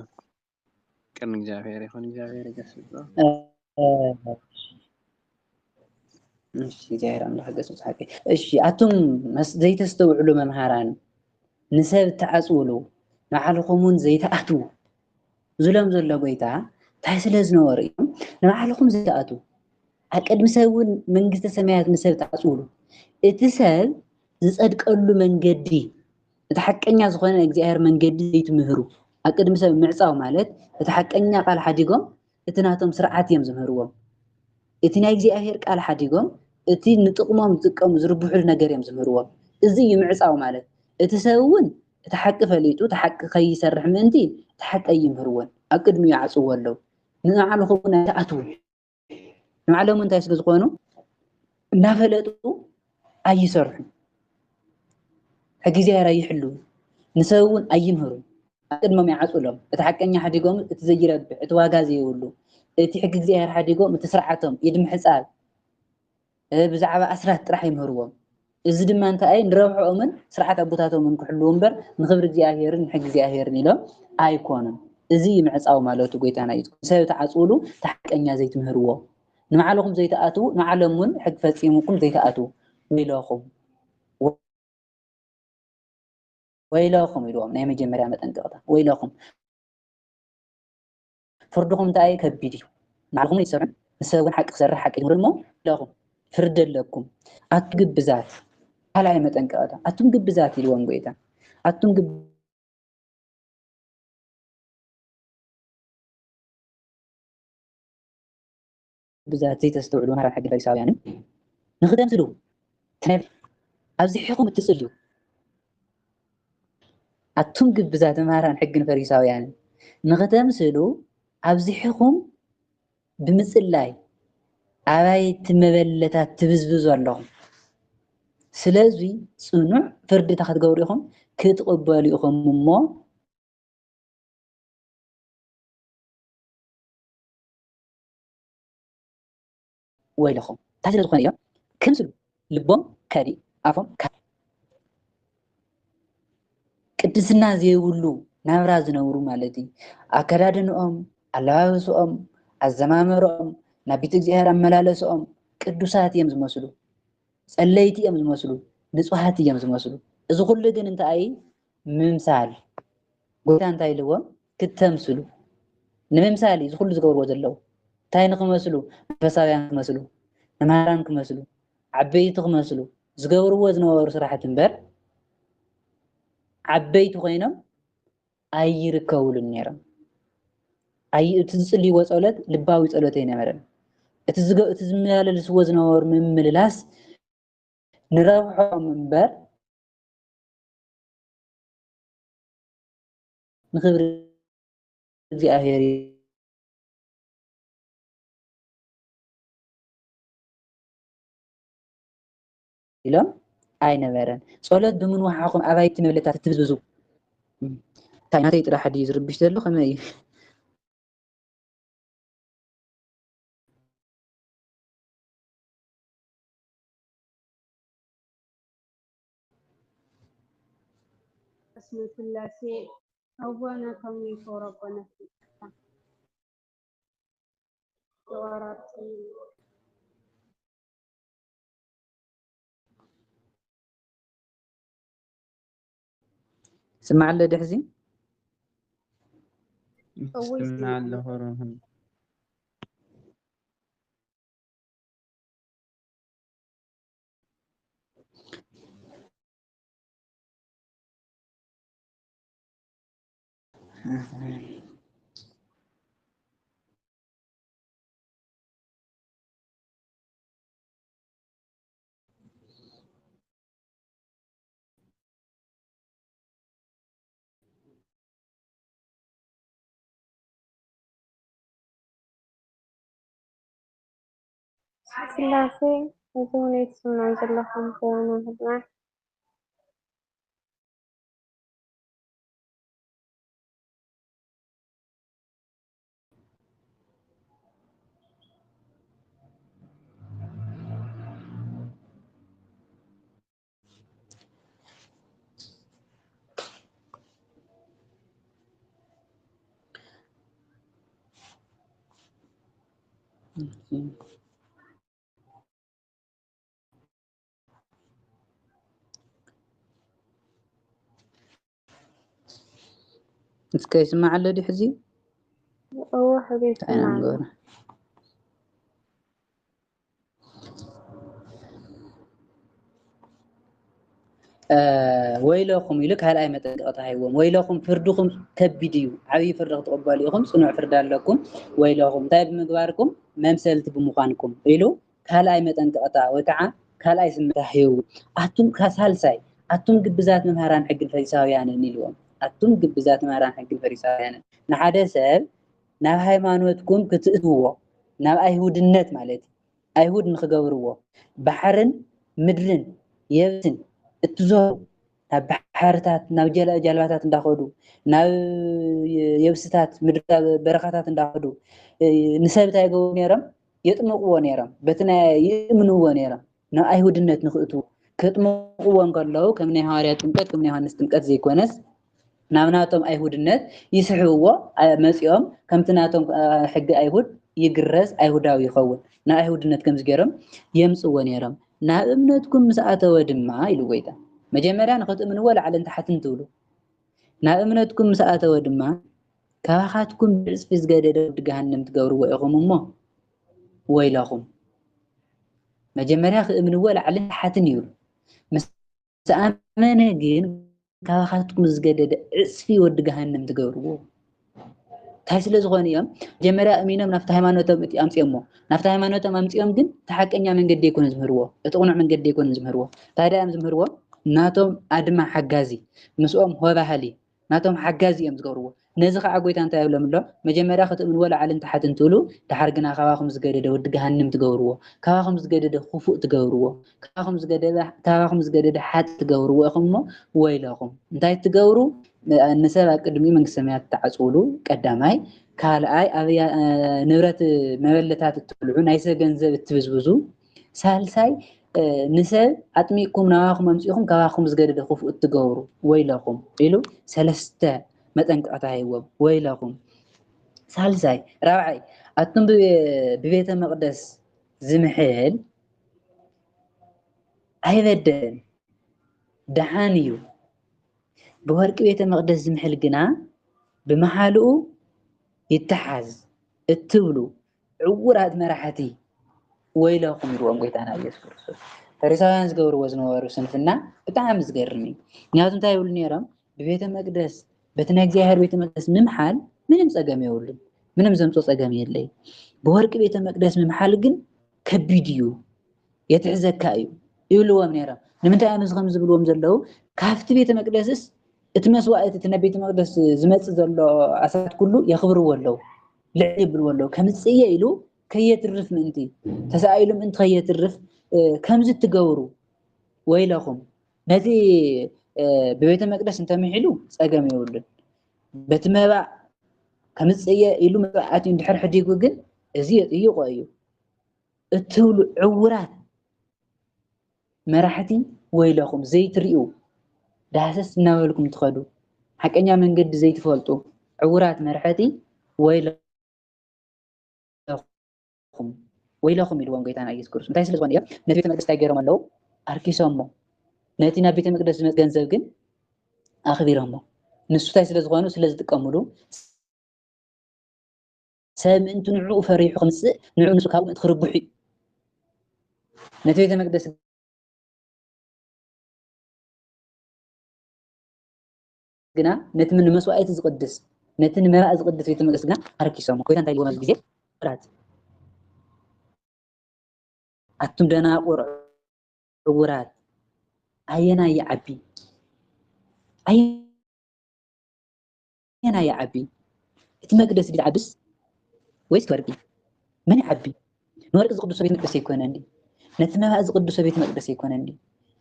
كان እግዚአብሔር ይሁን እግዚአብሔር ይገስጽ እሺ እግዚአብሔር አምላክ ገስጽ ሐቂ እሺ ኣቱም ዘይተስተውዕሉ መምህራን ንሰብ ተዓጽውሉ ንዓለኹምን ዘይተኣቱ ዝሎም ዘሎ ጎይታ እንታይ ስለ ዝነበሩ እዮም ንዓለኹም ዘይተኣቱ ኣቅድሚ ሰብ እውን መንግስተ ሰማያት ንሰብ ተዓጽውሉ እቲ ሰብ ዝጸድቀሉ መንገዲ እቲ ሐቀኛ ዝኾነ እግዚአብሔር መንገዲ ዘይትምህሩ ኣቅድሚ ሰብ ምዕጻው ማለት እቲ ሐቀኛ ቃል ሓዲጎም እቲ ናቶም ስርዓት እዮም ዝምህርዎም እቲ ናይ እግዚአብሔር ቃል ሓዲጎም እቲ ንጥቅሞም ዝጥቀሙ ዝርብሑሉ ነገር እዮም ዝምህርዎም እዚ ይምዕጻው ማለት እቲ ሰብ እውን እቲ ሐቂ ፈሊጡ እቲ ሐቂ ከይሰርሕ ምእንቲ እቲ ሐቂ ይምህርዎን ኣቅድሚ ይዓጽዎ ኣለዉ ንዓለኹም ተኣትው ንዓለሙ እንታይ ስለ ዝኾኑ እናፈለጡ ኣይሰርሑ እግዚአብሔር ኣይሕሉ ንሰብ እውን ኣይምህሩ ኣቅድሞም ይዓጽሎም እቲ ሐቀኛ ሓዲጎም እቲ ዘይረብሕ እቲ ዋጋ ዘይብሉ እቲ ሕጊ እግዚአብሔር ሓዲጎም እቲ ስርዓቶም ይድምሕጻብ ብዛዕባ ኣስራት ጥራሕ ይምህርዎም እዚ ድማ እንታይ ንረብሖምን ስርዓት ኣቦታቶምን ክሕልው እምበር ንኽብሪ እግዚአብሔርን ሕጊ እግዚአብሔርን ኢሎም ኣይኮኑን እዚ ይምዕጻው ማለቱ ጎይታና እዩ ሰብ ተዓጽውሉ ተሐቀኛ ዘይትምህርዎ ንዓለኹም ዘይተኣትው ንዓለም እውን ሕግ ፈጺሙኩም ዘይተኣትው ወይለኹም ኢሎም ናይ መጀመርያ መጠንቀቕታ ወይለኹም ፍርድኹም እንታይ ከቢድ እዩ ንዓለኹም ይሰርሕ ንሰብ እውን ሓቂ ክሰርሕ ሓቂ ይምህር እሞ ለኹም ፍርድ ኣለኩም ኣትግብዛት ካልኣይ መጠንቀቕታ ኣቱም ግብዛት ኢልዎም ጎይታ ኣቱም ግብዛት ዘይተስተውዕሉ መምህራን ሕጊ ፈሪሳውያንን ንኽደምስሉ ኣብዚ ሕኹም እትጽልዩ ኣቱም ግብዛት መምህራን ሕግን ፈሪሳውያንን ንኽተምስሉ ኣብዚሕኹም ብምፅላይ ኣባይቲ መበለታት ትብዝብዙ ኣለኹም። ስለዚ ፅኑዕ ፍርድታ ክትገብሩ ኢኹም ክትቕበሉ ኢኹም እሞ ወይለኹም እንታይ ስለ ዝኾነ እዮም ክምስሉ ልቦም ከዲእ ኣፎም ቅድስና ዘይብሉ ናብራ ዝነብሩ ማለት እዩ። ኣከዳድንኦም፣ ኣለባበስኦም፣ ኣዘማምሮኦም፣ ናብ ቤተ እግዚኣብሔር ኣመላለስኦም ቅዱሳት እዮም ዝመስሉ፣ ፀለይቲ እዮም ዝመስሉ፣ ንፁሃት እዮም ዝመስሉ። እዚ ኩሉ ግን እንታይ ምምሳል ጎይታ እንታይ ኢልዎም ክትተምስሉ ንምምሳል እዚ ኩሉ ዝገብርዎ ዘለዉ እንታይ ንክመስሉ መንፈሳውያን ክመስሉ መምህራን ክመስሉ ዓበይቲ ክመስሉ ዝገብርዎ ዝነበሩ ስራሕቲ እምበር ዓበይቲ ኮይኖም ኣይርከቡሉን ነይሮም። እቲ ዝፅልይዎ ፀሎት ልባዊ ፀሎት ኣይነበረን። እቲ ዝመላለስዎ ዝነበሩ ምምልላስ ንረብሖም እምበር ንክብሪ እግዚኣብሔር ኢሎም ኣይነበረን። ፀሎት ብምንውሓኹም ኣባይቲ መብለታት ትብዝብዙ እንታይ ናተይ ጥራሕ ድዩ ዝርብሽ ዘሎ ከመይ እዩ? اسم الثلاثي أولا كم ربنا وراتي سمع له دحزي سمع له هرهم ስላሴ እዚ ሁኔታ ስምናን ዘለኹም ከሆነ ህድና እስከ يسمع له دحزي هو حبيبي معنا ويلكم يلك هل أي متقطع هيوم ويلكم فردكم كبديو عبي فرد تقبليهم صنع فرد لكم ويلكم طيب مقباركم ممثلت بمخانكم إلو هل أي متقطع وكعا هل أي سمتحيو أتم كسالساي أتم جبزات مهران حق الفريساويان اليوم أتم جبزات مهران حق الفريساويان نحدا سب ناب هيمانوتكم كتأتوه ناب أيهود النت مالتي أيهود نخجبروه بحرن مدرن يبسن እትዞሩ ናብ ባሕርታት ናብ ጀልባታት እንዳኸዱ ናብ የብስታት ምድር በረኻታት እንዳኸዱ ንሰብታ ይገብሩ ነይሮም የጥምቅዎ ነይሮም በቲ ይእምንዎ ነይሮም ናብ ኣይሁድነት ንኽእቱ ከጥምቅዎን ከለዉ ከም ናይ ሐዋርያት ጥምቀት ከም ናይ ዮሃንስ ጥምቀት ዘይኮነስ ናብ ናቶም ኣይሁድነት ይስሕብዎ መፂኦም ከምቲ ናቶም ሕጊ ኣይሁድ ይግረዝ ኣይሁዳዊ ይኸውን ናብ ኣይሁድነት ከም ዝገይሮም የምፅዎ ነይሮም ናብ እምነትኩም ምስ ኣተወ ድማ ኢሉ ጎይታ መጀመርያ ንኽትእምንዎ ላዕልን ታሕትን ትብሉ ናብ እምነትኩም ምስ ኣተወ ድማ ካባኻትኩም ብዕፅፊ ዝገደደ ወዲ ገሃነም ትገብርዎ ኢኹም እሞ ወይለኹም መጀመርያ ክእምንዎ ላዕልን ታሕትን ይብሉ ምስ ኣመነ ግን ካባኻትኩም ዝገደደ ዕፅፊ ወዲ ገሃነም ትገብርዎ እንታይ ስለ ዝኾነ እዮም መጀመርያ እሚኖም ናብቲ ሃይማኖቶም ኣምፂኦሞ ናብቲ ሃይማኖቶም ኣምፂኦም ግን ተሓቀኛ መንገዲ ኣይኮነን ዝምህርዎ እቲ ቁኑዕ መንገዲ ኣይኮነን ዝምህርዎ ታዲያ እዮም ዝምህርዎ ናቶም ኣድማ ሓጋዚ ምስኦም ሆባህሊ ناتهم حجازي أمس جورو نزخ عقويت أنت يقول لهم لا مجمع أخذ من ولا على تحت انتولو تحرقنا خواهم زجدة ودجهنم تجورو خواهم زجدة خفوق تجورو خواهم زجدة حد تجورو أخمه ويلهم انتي تجورو النساء قدمي من سميات تعصولو قدامي كالأي أبي نورات مولتات تطلعون أيسا جنزة تبزبزو سالساي نساء أتميكم نواخم أمسيكم كواخم زجدة خفوق تجورو ويلهم إلو سلسته متنك أتايوب ويلهم سالساي رابعي أتم ببيت المقدس زمحيل أيضا دحانيو بورك بيت المقدس زمحيل جنا بمحالو يتحز التولو عورات مرحتي ويلهم يروم قيتانا يسكر فريساوያን ዝገብሩ ወዝነበሩ ስንፍና በጣም ዝገርም ምክንያቱም እንታይ ይብሉ ነይሮም በቤተ መቅደስ በትነ እግዚአብሔር ቤተ መቅደስ ምምሓል ምንም ጸገም የውልን ምንም ዘምጾ ጸገም የለይ በወርቅ ቤተ መቅደስ ምምሓል ግን ከቢድ እዩ የትሕዘካ እዩ ይብልዎም ነይሮም ንምንታይ ኣነ ዝኸም ዝብልዎም ዘለው ካብቲ ቤተ መቅደስስ እቲ መስዋዕት እቲ ቤተ መቅደስ ዝመጽእ ዘሎ ኣሳት ኩሉ የኽብርዎ ኣለው ልዕል ይብልዎ ኣለው ከምጽየ ኢሉ ከየትርፍ ምንቲ ተሳኢሎም እንት ከየትርፍ ከምዝ ትገብሩ ወይለኹም ነቲ በቤተ መቅደስ እንተምሒሉ ጸገም ይውልን በቲ መባእ ከምጽየ ኢሉ መባኣት እንድሕር ሕዲጉ ግን እዚ ይጥይቆ እዩ እትብሉ ዕውራት መራሕቲ ወይለኹም ዘይትሪኡ ዳሰስ እናበልኩም ትኸዱ ሓቀኛ መንገዲ ዘይትፈልጡ ዕውራት መራሕቲ ويلهم يلوم قيتانا إيسوس كريستوس نتاي سلزوان إياه نتي بيت المقدس تايجيرهم اللو أركيسهم نتي نبي بيت المقدس جنزب جن أخبرهم نسو تاي سلزوانو سلز تكملو سام انتو نعو فريح خمس نعو نسو كاو تخرب بحي نتي بيت المقدس جنا نتي من مسوعيت زقدس نتي نمراء زقدس بيت المقدس جنا أركيسهم كويتان تاي لوم الجزيء رات أتم دنا عورات أينا يعبي أينا يعبي المقدس بيعبس ويس تورقي من يعبي نورق زقدس بيت مقدس يكون عندي نتما زقدس بيت مقدس يكون عندي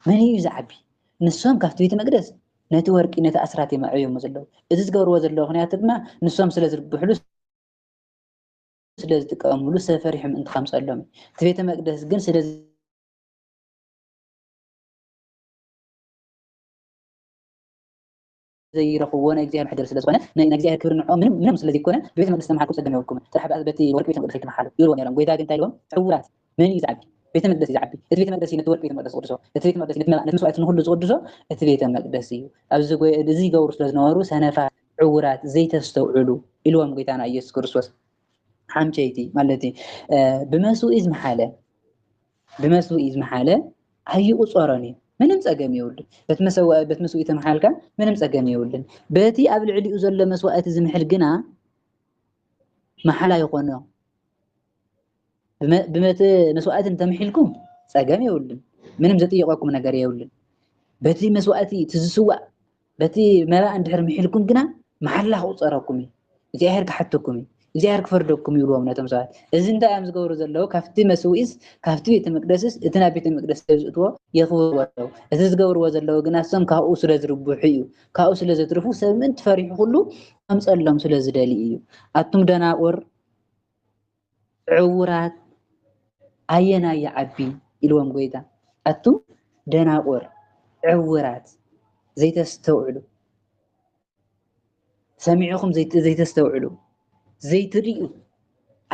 من يزعبي نسوم كفت بيت مقدس نتورقي نت أسراتي معيهم مزلو إذا تقول وزلو خنيات ما نسوم سلازر بحلوس سلاز تقاملو سفريحم انت خمس علوم تبيت مقدس جن سلاز زي رقوانا اجزاء حدر سلاز وانا نجزاء كبر نعوم منهم سلاز يكون بيت مقدس ما حكوا سدنا لكم ترحب اثبتي ورك بيت مقدس محل يقولون يا ويدا انت اليوم عورات من يزعبي بيت مقدس يزعبي بيت مقدس ينتورك بيت مقدس قدسو بيت مقدس نتمسوا عتن كله قدسو بيت مقدس يو ابز زي جور سلاز نورو سنفا عورات زي تستوعلو اليوم قيتانا يسوع كريستوس حمشيتي مالتي بمسوئ محاله هي قصراني منم صقم يولد بتمسوئ تمحالك منم صقم يولد بتي قبل علي زله مسوئات زمحل جنا محلا يكونوا بمت مسوئات تمحلكم صقم يولد منم زطيقكم ነገር يولد بتي مسوئاتي تزسوا بتي ما اندحر محلكم جنا محلا قصركم እግዚአብሔር كحتكم እግዚአብሔር ክፈርደኩም ይብሉዎም ነቶም ሰባት እዚ እንታይ ኣም ዝገብሩ ዘለው ካፍቲ መስውኢስ ካፍቲ ቤተ መቅደስስ እትና ቤተ መቅደስ ዝእትዎ የኽብርዎ ኣለው እዚ ዝገብርዎ ዘለው ግን ኣሶም ካብኡ ስለ ዝርብሑ እዩ ካብኡ ስለ ዝትርፉ ሰብ ምን ተፈሪሑ ሁሉ ኣምፀሎም ስለ ዝደሊ እዩ ኣቱም ደናቁር ዕውራት ኣየና ይዓቢ ኢልዎም ጎይታ ኣቱም ደናቁር ዕውራት ዘይተስተውዕሉ ሰሚዕኹም ዘይተስተውዕሉ ዘይትሪኡ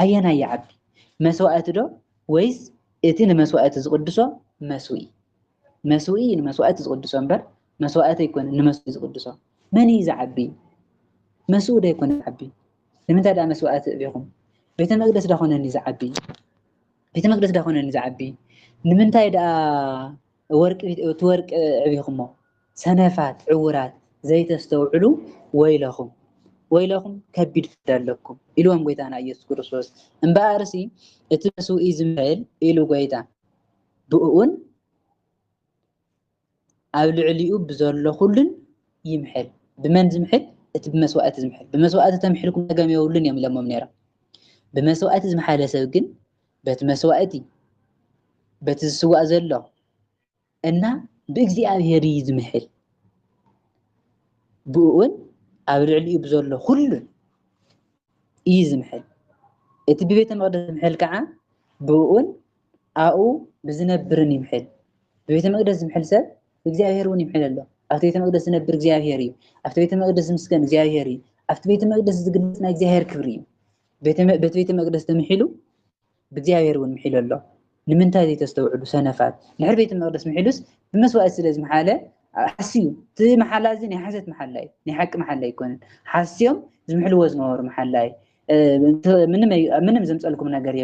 ኣየና ይዓቢ መስዋዕት ዶ ወይስ እቲ ንመስዋዕት ዝቅድሶ መስውኢ ንመስዋዕት ዝቅድሶ እምበር መስዋዕት ኣይኮነ ንመስዋዕት ዝቅድሶ መን ይዝዓቢ መስኡ ዶ ኣይኮነ ዝዓቢ ንምንታይ ዳ መስዋዕት እቢኹም ቤተ መቅደስ ዳ ኮነኒ ዝዓቢ ቤተ መቅደስ ዳ ኮነኒ ዝዓቢ ንምንታይ ዳ ወርቂ ዕቢኹሞ ሰነፋት ዕውራት ዘይተስተውዕሉ ويلهم كبير فدالكم إلوهم قيتانا يسوع كريستوس امبارسي اتمسوا إزمال إلو قيتا بؤون أبل عليو بزرل خلن يمحل بمن زمحل بمسوات زمحل بمسوات تمحلكم نجم يولن يوم لما منيرة بمسوات زمحل سوقن بتمسواتي بتسوق زلة إنه بإجزاء زمحل بقول أبرع لي بزوله كله يزمحل ببيت المقدس زمحل كعا بقول أو بزنبرني محل ببيت المقدس زمحل سب بإجزاء وني محل الله أفتى بيت المقدس نبر إجزاء أفتى بيت المقدس مسكن إجزاء أفتى بيت المقدس زقنا إجزاء كبري بيت المقدس تمحلو بإجزاء ونمحل الله لمن تادي تستوعب سنفات نحر بيت المقدس محلوس بمسوى السلز محله حسيو تي محل زين حسيت محلاي نحق محلاي يكون حسيهم زمحلو وزنور محلاي منم زمصلكم ነገር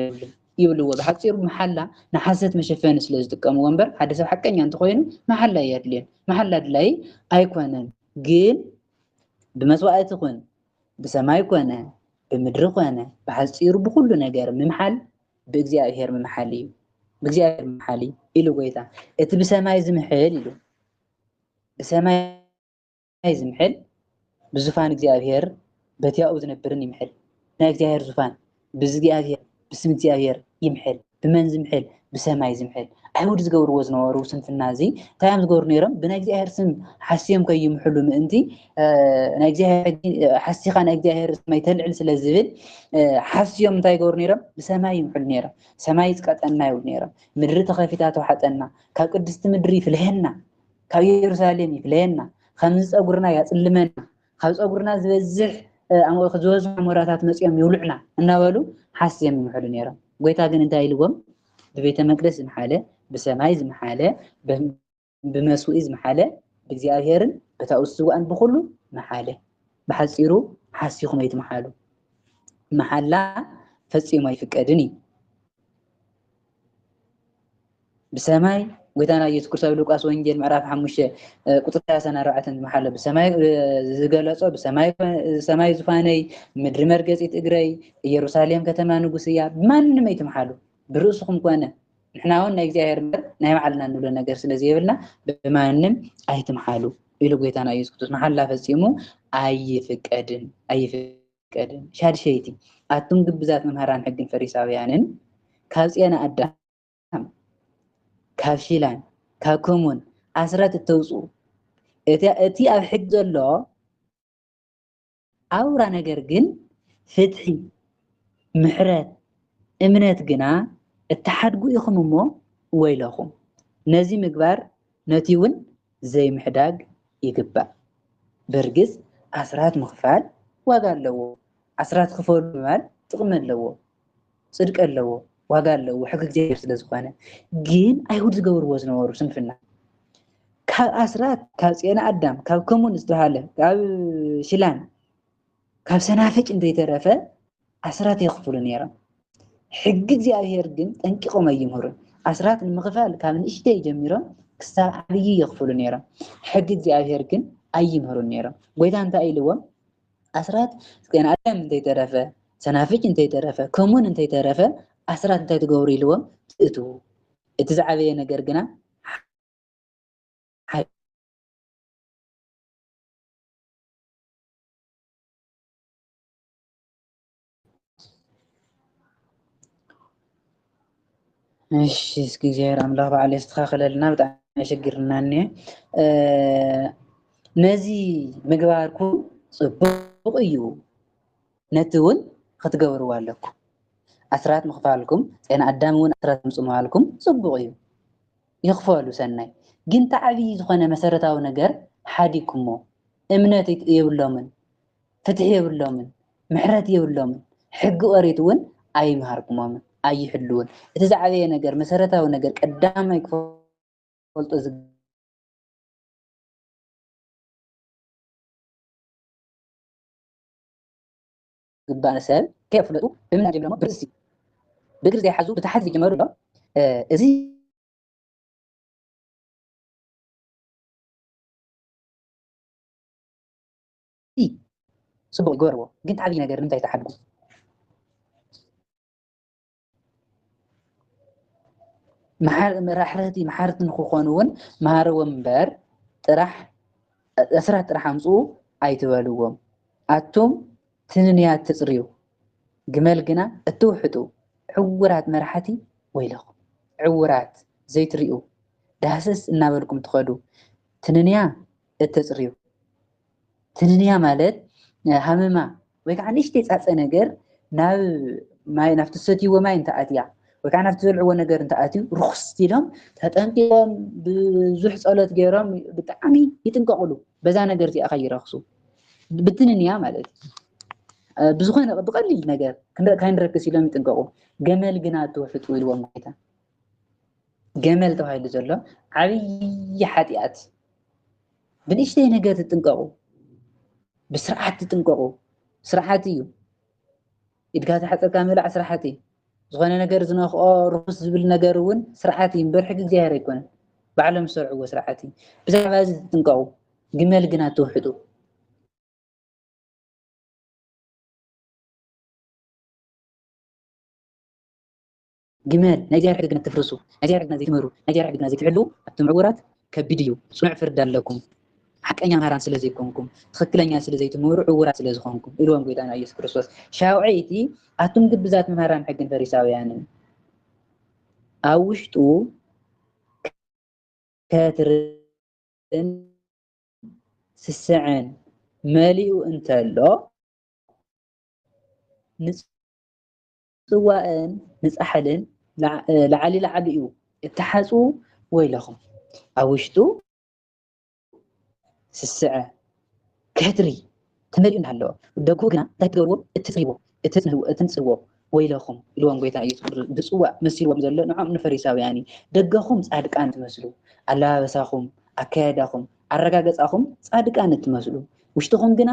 ይብልዎ بحصير محلا نحسيت مشفن سلاز تقام ወንበር ሓደ ሰብ حقኛ እንት ኮይኑ محላ ያድልን محላ ድላይ አይኮነን ግን بመስዋዕት ኮን بسماي ኮነ بمድሪ ኮነ بحصير بكل ነገር ምምحል بእግዚአብሔር ምምحል እዩ بእግዚአብሔር ምምحል ኢሉ ጎይታ እቲ بسماي ዝምሕል ኢሉ بسماي ዝምሕል بزفان እግዚአብሔር በቲያኡ ዝነብርን ይምሕል ናይ እግዚአብሔር زفان بزግዚአብሔር بسم እግዚአብሔር ይምሕል بمن ዝምሕል بسماي ዝምሕል አይሁድ ዝገብርዎ ዝነበሩ ስንፍናዚ ታይም ዝገብሩ ነይሮም ብናይ እግዚአብሔር ስም ሓስዮም ከይምሕሉ ምእንቲ ናይ እግዚአብሔር ሓሲኻ ናይ እግዚአብሔር ስማይ ተልዕል ስለ ዝብል ሓስዮም እንታይ ይገብሩ ነይሮም بسماي ይምሕሉ ነይሮም ሰማይ ዝቀጠና ይብል ነይሮም ምድሪ ተኸፊታ ተዋሕጠና ካብ ቅድስቲ ምድሪ ይፍልየና ካብ ኢየሩሳሌም ይፍልየና ከምዚ ፀጉርና ያጽልመና ካብ ፀጉርና ዝበዝሕ ዝወዙ አሞራታት መጽዮም ይውልዕና እናበሉ ሓስዮም ይምሕሉ ነይሮም ጎይታ ግን እንታይ ኢልዎም ببيت المقدس زمحاله بسماي زمحاله بمسوئ زمحاله بእግዚአብሔርን بتاوسوان بكله محاله بحصيرو حسيكم يتمحالو محلا فصيم يفقدني بسماي ጎይታና ኢየሱስ ክርስቶስ ሉቃስ ወንጌል ምዕራፍ 5 ቁጥር 34 ዝመሓለ በሰማይ ዝገለጾ በሰማይ ዙፋነይ ምድሪ መርገጺት እግረይ ኢየሩሳሌም ከተማ ንጉስያ ማንንም አይተመሓሉ ብርእስኩም ኮነ ንሕናውን ናይ እግዚአብሔር ናይ ባዕልና ንብሎ ነገር ስለዚህ ይብልና በማንም አይተመሓሉ ኢሉ ጎይታና ኢየሱስ ክርስቶስ መሐላ ፈጽሙ አይፍቀድን ሻድሸይቲ አቱም ግብዛት መምህራን ሕግን ፈሪሳውያንን ካብ ጽየና አዳም ካብ ሽላን ካብ ኮሙን አስራት ተውጹ እቲ ኣብ ሕግ ዘሎ አውራ ነገር ግን ፍትሒ ምሕረት እምነት ግና እተሓድጉ ኢኹም እሞ ወይለኹም ነዚ ምግባር ነቲውን ዘይምሕዳግ ይግባእ በርግስ አስራት ምኽፋል ዋጋ ኣለዎ አስራት ክፈሉ ማለት ጥቅም ኣለዎ ጽድቅ ኣለዎ ዋጋ ኣለዎ ሕግ እግዚአብሔር ስለዝኾነ ግን አይሁድ ዝገብርዎ ዝነበሩ ስንፍና ካብ አስራት ካብ ጽየና አዳም ካብ ኮሙን ዝተሃለ ካብ ሽላን ካብ ሰናፍጭ እንተይተረፈ አስራት ይኽፍሉ ነይሮም ሕግ እግዚአብሔር ግን ጠንቂቆም አይምሩን አስራት ንምኽፋል ካብ ንእሽተይ ጀሚሮም ክሳብ ዓብይ ይኽፍሉ ነይሮም ሕግ እግዚአብሔር ግን አይምሩን ነይሮም ጎይታ እንታይ ኢልዎም አስራት ጽየና አዳም እንተይተረፈ ሰናፍጭ እንተይተረፈ ኮሙን እንተይተረፈ አስራት እንታይ ትገብሩ ኢልዎም እቲ ዝዓበየ ነገር ግና እሺ እስኪ እግዚአብሔር አምላክ በዓል ያስተካክለልና በጣም ያሸግርናኒ ነዚ ምግባርኩ ጽቡቅ እዩ ነትውን ክትገብርዎ ኣለኩም አስራት ምኽፋልኩም ጽየና አዳም እውን አስራት ምጽማልኩም ጽቡቅ እዩ ይኽፈሉ ሰናይ ግን ተዓብይ ዝኾነ መሰረታዊ ነገር ሓዲኩሞ እምነት የብሎምን ፍትሒ የብሎምን ምሕረት የብሎምን ሕጊ ኦሪት እውን አይምሃርኩሞምን አይሕልውን እቲ ዝዓበየ ነገር መሰረታዊ ነገር ቀዳማይ ክፈልጦ ዝግባእ ሰብ ከይፍለጡ እምነት የብሎሞ ብርሲ بقدر زي حزو بتحدي جمهور له زي صبوا جورو قلت عادي نقدر ننتهي تحدي محارتي محارة نخوانون مهارو منبر طرح اسرع طرح امصو ኣይትበልዎም ኣቱም ትንንያት ትፅርዩ ግመል ግና እትውሕጡ ዕውራት መራሕቲ ወይለኹም ዕውራት ዘይትሪኡ ዳህስስ እናበልኩም ትኸዱ ትንንያ እትፅርዩ ትንንያ ማለት ሃመማ ወይ ከዓ ንእሽተይ ፃፀ ነገር ናብ ማይ ናብቲ ሰትይዎ ማይ እንተኣትያ ወይ ከዓ ናብቲ ዘልዕዎ ነገር እንተኣትዩ ርኩስ ኢሎም ተጠንቂቆም ብዙሕ ፀሎት ገይሮም ብጣዕሚ ይጥንቀቕሉ በዛ ነገር እዚኣ ከይረክሱ ብትንንያ ማለት ብዝኾነ ብቀሊል ነገር ካይንረክስ ኢሎም ይጥንቀቁ ገመል ግና እትውሕጡ ኢልዎም ጌታ ገመል ተባሂሉ ዘሎ ዓብይ ሓጢኣት ብንእሽተይ ነገር ትጥንቀቁ ብስርዓት ትጥንቀቁ ስርዓት እዩ ኢድካ ተሓፀርካ ምብላዕ ስርዓት እዩ ዝኾነ ነገር ዝነኽኦ ርኩስ ዝብል ነገር እውን ስርዓት እዩ እምበር ሕጊ እግዚኣብሔር ኣይኮነን ባዕሎም ዝሰርዕዎ ስርዓት እዩ ብዛዕባ እዚ ትጥንቀቁ ግመል ግና እትውሕጡ ግመል ናይ እግዚኣብሔር ሕግና እትፍርሱ ናይ እግዚኣብሔር ሕግና ዘይትመሩ ናይ እግዚኣብሔር ሕግና ዘይትሕልው ኣብቶም ዕውራት ከቢድ እዩ ፅኑዕ ፍርዲ ኣለኩም حقኛ ማራን ስለ ዘይኮንኩም ትክክለኛ ስለ ዘይትመሩ ዕውራት ስለ ዝኾንኩም ኢልዎም ጎይታና ኢየሱስ ክርስቶስ ሻውዒቲ ኣቱም ግብዛት መምህራን ሕግን ፈሪሳውያንን ኣብ ውሽጡ ከትርን ስስዕን መሊኡ እንተሎ ንፅዋእን ንፃሕልን ላዓሊ ላዓሊኡ እትሓፁ ወይለኹም ኣብ ውሽጡ ስስዐ ከትሪ ተመሪኡ እንዳሃለዎ ደጉ ግና እንታይ ትገብርዎ እትንፅዎ ወይለኹም ኢልዎም ጎይታ ኢየሱስ ብፅዋዕ መሲልዎም ዘሎ ንዖም ንፈሪሳውያን ደገኹም ፃድቃን ትመስሉ ኣለባበሳኹም ኣካያዳኹም ኣረጋገፃኹም ፃድቃን እትመስሉ ውሽጥኹም ግና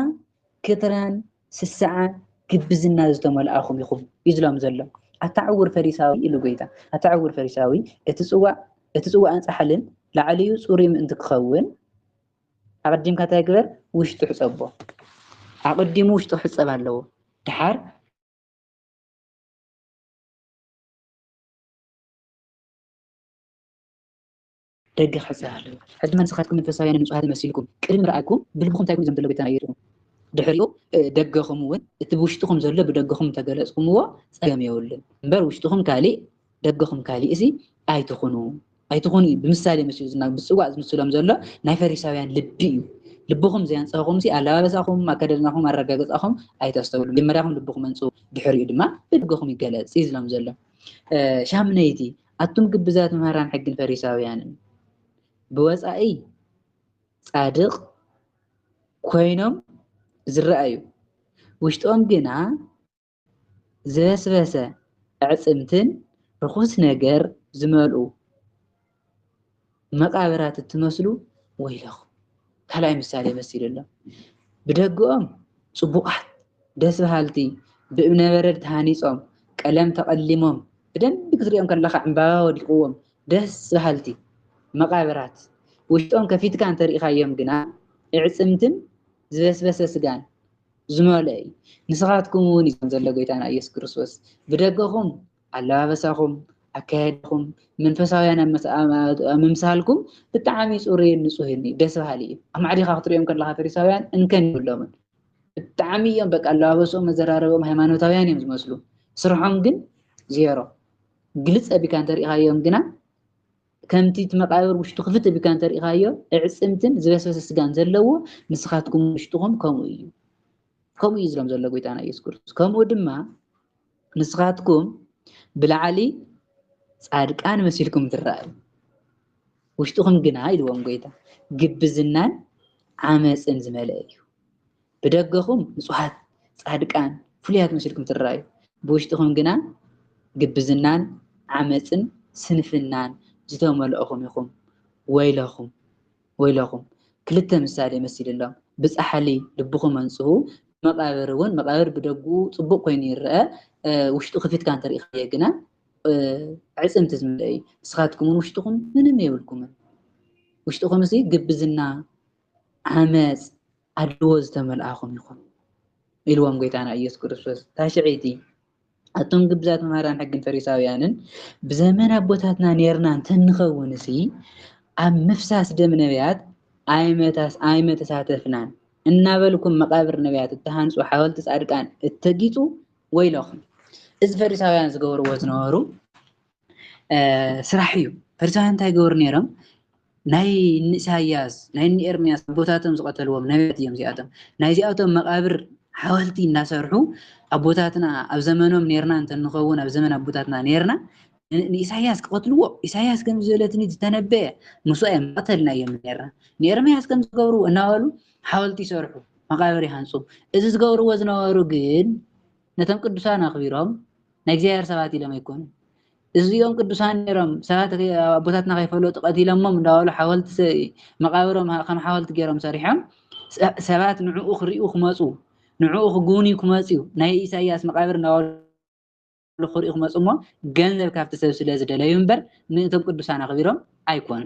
ክትራን ስስዓን ግብዝና ዝተመልኣኹም ኢኹም ይዝሎም ዘሎ ኣታዕውር ፈሪሳዊ ኢሉ ጎይታ ኣታዕውር ፈሪሳዊ እቲ ፅዋዕን ፃሕልን ላዕልዩ ፅሩይ ምእንቲ ክኸውን ኣቀዲምካ እንታይ ግበር ውሽጡ ሕፀቦ ኣቀዲሙ ውሽጡ ሕፀብ ኣለዎ ድሓር ደገ ሕፀብ ኣለዎ ሕጂ መንስኻትኩም መንፈሳውያን ንጹሃት መሲልኩም ቅድሚ ረኣኩም ብልብኩም እንታይ ኮይኑ ዘምተሎ ጎይታና ኢየሱስ ድሕሪኡ ደገኹም እውን እቲ ብውሽጥኹም ዘሎ ብደገኹም ተገለፅኩምዎ ፀገም የብሉን እምበር ውሽጥኹም ካሊእ ደገኹም ካሊእ እዚ ኣይትኹኑ ብምሳሌ መስሉ ብፅዋዕ ዝምስሎም ዘሎ ናይ ፈሪሳውያን ልቢ እዩ ልብኹም ዘያንፀኹም ኣለባበሳኹም ኣከዳድናኹም ኣረጋገፃኹም ኣይተስተውሉ መጀመርያኹም ልብኹም ኣንፅኡ ድሕሪኡ ድማ ብደገኹም ይገለፅ ይዝሎም ዘሎ ሻምነይቲ ኣቱም ግብዛት መምህራን ሕግን ፈሪሳውያንን ብወፃኢ ፃድቕ ኮይኖም ዝረኣዩ ውሽጦም ግና ዝበስበሰ ኣዕፅምትን ርኩስ ነገር ዝመልኡ መቃብራት እትመስሉ ወይለኹም ካልኣይ ምሳሌ መሲሉ ኣሎ ብደግኦም ፅቡቃት ደስ በሃልቲ ብእምነበረድ ተሃኒፆም ቀለም ተቐሊሞም ብደንቢ ክትሪኦም ከለካ ዕምባባ ወዲቁዎም ደስ በሃልቲ መቃብራት ውሽጦም ከፊትካ እንተሪኢኻዮም ግና ዕፅምትን ዝበስበሰ ስጋን ዝመልአ እዩ ንስኻትኩም እውን ይዞም ዘሎ ጎይታና ኢየሱስ ክርስቶስ ብደገኹም ኣለባበሳኹም ኣካያድኩም መንፈሳውያን ምምሳልኩም ብጣዕሚ ፅሩይን ንፁህን ደስ በሃሊ እዩ ኣብ ማዕሪኻ ክትሪኦም ከለካ ፈሪሳውያን እንከን ይብሎምን ብጣዕሚ እዮም በቃ ኣለባበሶም መዘራረቦም ሃይማኖታውያን እዮም ዝመስሉ ስርሖም ግን ዜሮ ግልፅ ኣቢካ እንተሪኢኻዮም ግና ከምቲ እቲ መቃብር ውሽጡ ክፍት ኣቢካ እንተሪኢኻዮ ዕፅምትን ዝበስበሰ ስጋን ዘለዎ ንስኻትኩም ውሽጥኹም ከምኡ እዩ ዝሎም ዘሎ ጎይታና ኢየሱስ ክርስቶስ ከምኡ ድማ ንስኻትኩም ብላዕሊ ፃድቃን መሲልኩም ትረኣዩ ውሽጥኹም ግና ኢልዎም ጎይታ ግብዝናን ዓመፅን ዝመልአ እዩ ብደገኹም ንጹሃት ፃድቃን ፍሉያት መሲልኩም ትረኣዩ ብውሽጥኹም ግና ግብዝናን ዓመፅን ስንፍናን ዝተመልአኹም ኢኹም ወይለኹም ክልተ ምሳሌ መሲልሎም ብፃሕሊ ልብኹም ኣንፅሁ መቃብር እውን መቃብር ብደጉ ፅቡቅ ኮይኑ ይርአ ውሽጡ ክፊትካ እንተሪኢኻዮ ግና ዕፅምቲ ዝመልአ እዩ ንስኻትኩም እውን ውሽጥኹም ምንም የብልኩምን ውሽጥኹም እዚ ግብዝና ዓመፅ ኣድልዎ ዝተመልኣኹም ኢኹም ኢልዎም ጎይታና ኢየሱስ ክርስቶስ ታሽዒቲ ኣቶም ግብዛት መምህራን ሕግን ፈሪሳውያንን ብዘመን ኣቦታትና ነርና እንተንኸውን እዚ ኣብ ምፍሳስ ደም ነቢያት ኣይመተሳተፍናን እናበልኩም መቃብር ነቢያት እተሃንጹ ሓወልቲ ጻድቃን እተጊጹ ወይለኹም እዚ ፈሪሳውያን ዝገብርዎ ዝነበሩ ስራሕ እዩ ፈሪሳውያን እንታይ ይገብሩ ነይሮም ናይ ኢሳያስ ናይ ኤርምያስ ኣቦታቶም ዝቀተልዎም ነቢያት እዮም እዚኣቶም ናይ እዚኣቶም መቃብር ሓወልቲ እናሰርሑ ኣቦታትና ኣብ ዘመኖም ነርና እንተንኸውን ኣብ ዘመን ኣቦታትና ነርና ንኢሳያስ ክቀትልዎ ኢሳያስ ከም ዝበለትኒ ዝተነበየ ንሱኣ መቀተልና እዮም ነርና ንኤርምያስ ከም ዝገብሩ እናበሉ ሓወልቲ ይሰርሑ መቃብር ይሃንጹ እዚ ዝገብርዎ ዝነበሩ ግን ነቶም ቅዱሳን ኣኽቢሮም ናይ እግዚአብሔር ሰባት ኢሎም ኣይኮኑ እዚኦም ቅዱሳን ነሮም ሰባት ኣቦታትና ከይፈለጡ ቀቲሎሞም እንዳበሉ ሓወልቲ መቃብሮም ከም ሓወልቲ ገይሮም ሰሪሖም ሰባት ንዕኡ ክሪኡ ክመጹ ንዕኡ ክጉብንዩ ክመጹ ናይ ኢሳያስ መቃብር እንዳበሉ ክሪኡ ክመጹ እሞ ገንዘብ ካብቲ ሰብ ስለ ዝደለዩ እምበር ነቶም ቅዱሳን ኣኽቢሮም ኣይኮኑ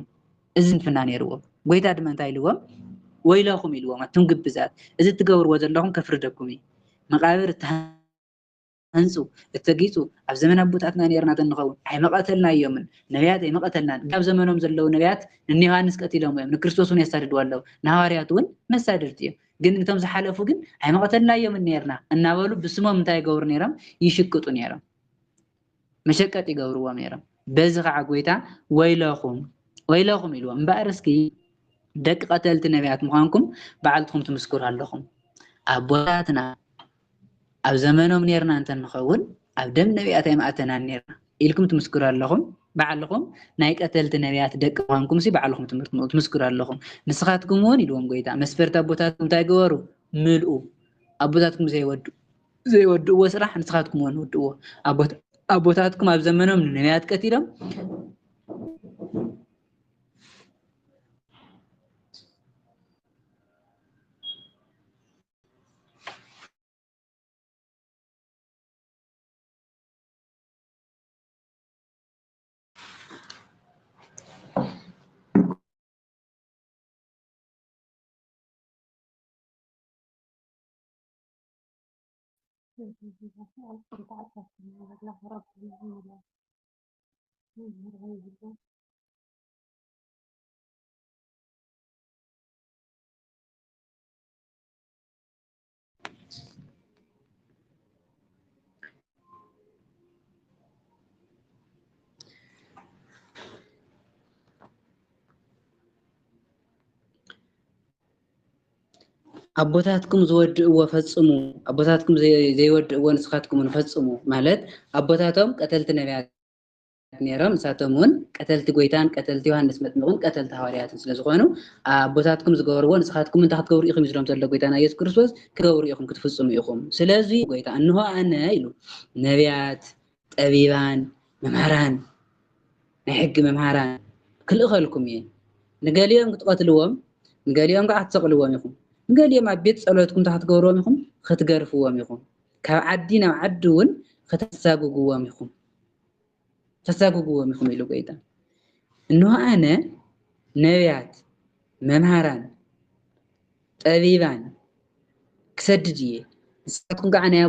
እዚ ንፍና ነይርዎ ጎይታ ድማ እንታይ ኢልዎም ወይለኹም ኢልዎም ኣቶም ግብዛት እዚ ትገብርዎ ዘለኹም ከፍርደኩም እዩ መቃብር ህንጹ እተጊጹ ኣብ ዘመን ኣቦታትና ነርና ተንኸውን ኣይመቀተልናዮምን ነቢያት ኣይመቀተልናን ኣብ ዘመኖም ዘለው ነቢያት ንዮሃንስ ቀቲሎም እዮም ንክርስቶስ እውን ያሳድድዎ ኣለው ንሐዋርያት እውን መሳድድቲ እዮም ግን እቶም ዝሓለፉ ግን ኣይመቀተልናዮምን ነርና እናበሉ ብስሞም እንታይ ይገብሩ ነይሮም ይሽቅጡ ነይሮም መሸቀጥ ይገብርዎም ነይሮም በዚ ከዓ ጎይታ ወይለኹም ኢልዎም እምበኣር እስኪ ደቂ ቀተልቲ ነቢያት ምዃንኩም በዓልትኩም ትምስክሩ ኣለኹም ኣቦታትና ኣብ ዘመኖም ነርና እንተንኸውን ኣብ ደም ነቢያት ኣይማእተናን ነርና ኢልኩም ትምስክሩ ኣለኹም ባዕልኹም ናይ ቀተልቲ ነቢያት ደቂ ምዃንኩም ሲ ባዕልኹም ትምስክሩ ኣለኹም ንስኻትኩም እውን ኢልዎም ጎይታ መስፈርቲ ኣቦታትኩም እንታይ ገበሩ ምልኡ ኣቦታትኩም ዘይወድእዎ ስራሕ ንስኻትኩም እውን ወድእዎ ኣቦታትኩም ኣብ ዘመኖም ነቢያት ቀቲሎም ኣቦታትኩም ዝወድእዎ ፈጽሙ ኣቦታትኩም ዘይወድእዎ ንስኻትኩም ፈጽሙ ማለት ኣቦታቶም ቀተልቲ ነቢያት ነይሮም ንሳቶም እውን ቀተልቲ ጎይታን ቀተልቲ ዮሃንስ መጥምቅን ቀተልቲ ሐዋርያትን ስለዝኾኑ ኣቦታትኩም ዝገበርዎ ንስኻትኩም እንታይ ክትገብሩ ኢኹም ይዝሎም ዘሎ ጎይታና ኢየሱስ ክርስቶስ ክገብሩ ኢኹም ክትፍጽሙ ኢኹም ስለዚ ጎይታ እንሆ ኣነ ኢሉ ነቢያት ጠቢባን መምሃራን ናይ ሕጊ መምሃራን ክልእኸልኩም እየ ንገሊኦም ክትቀትልዎም ንገሊኦም ከዓ ክትሰቅልዎም ኢኹም ንገሊኦም ኣብ ቤት ጸሎትኩም ክትገብርዎም ኢኹም ክትገርፍዎም ኢኹም ካብ ዓዲ ናብ ዓዲ እውን ከተሳጉግዎም ኢኹም ኢሉ ጎይታ እንሆ ኣነ ነቢያት መምሃራን ጠቢባን ክሰድድ እየ ንስኻትኩም ከዓ ናይ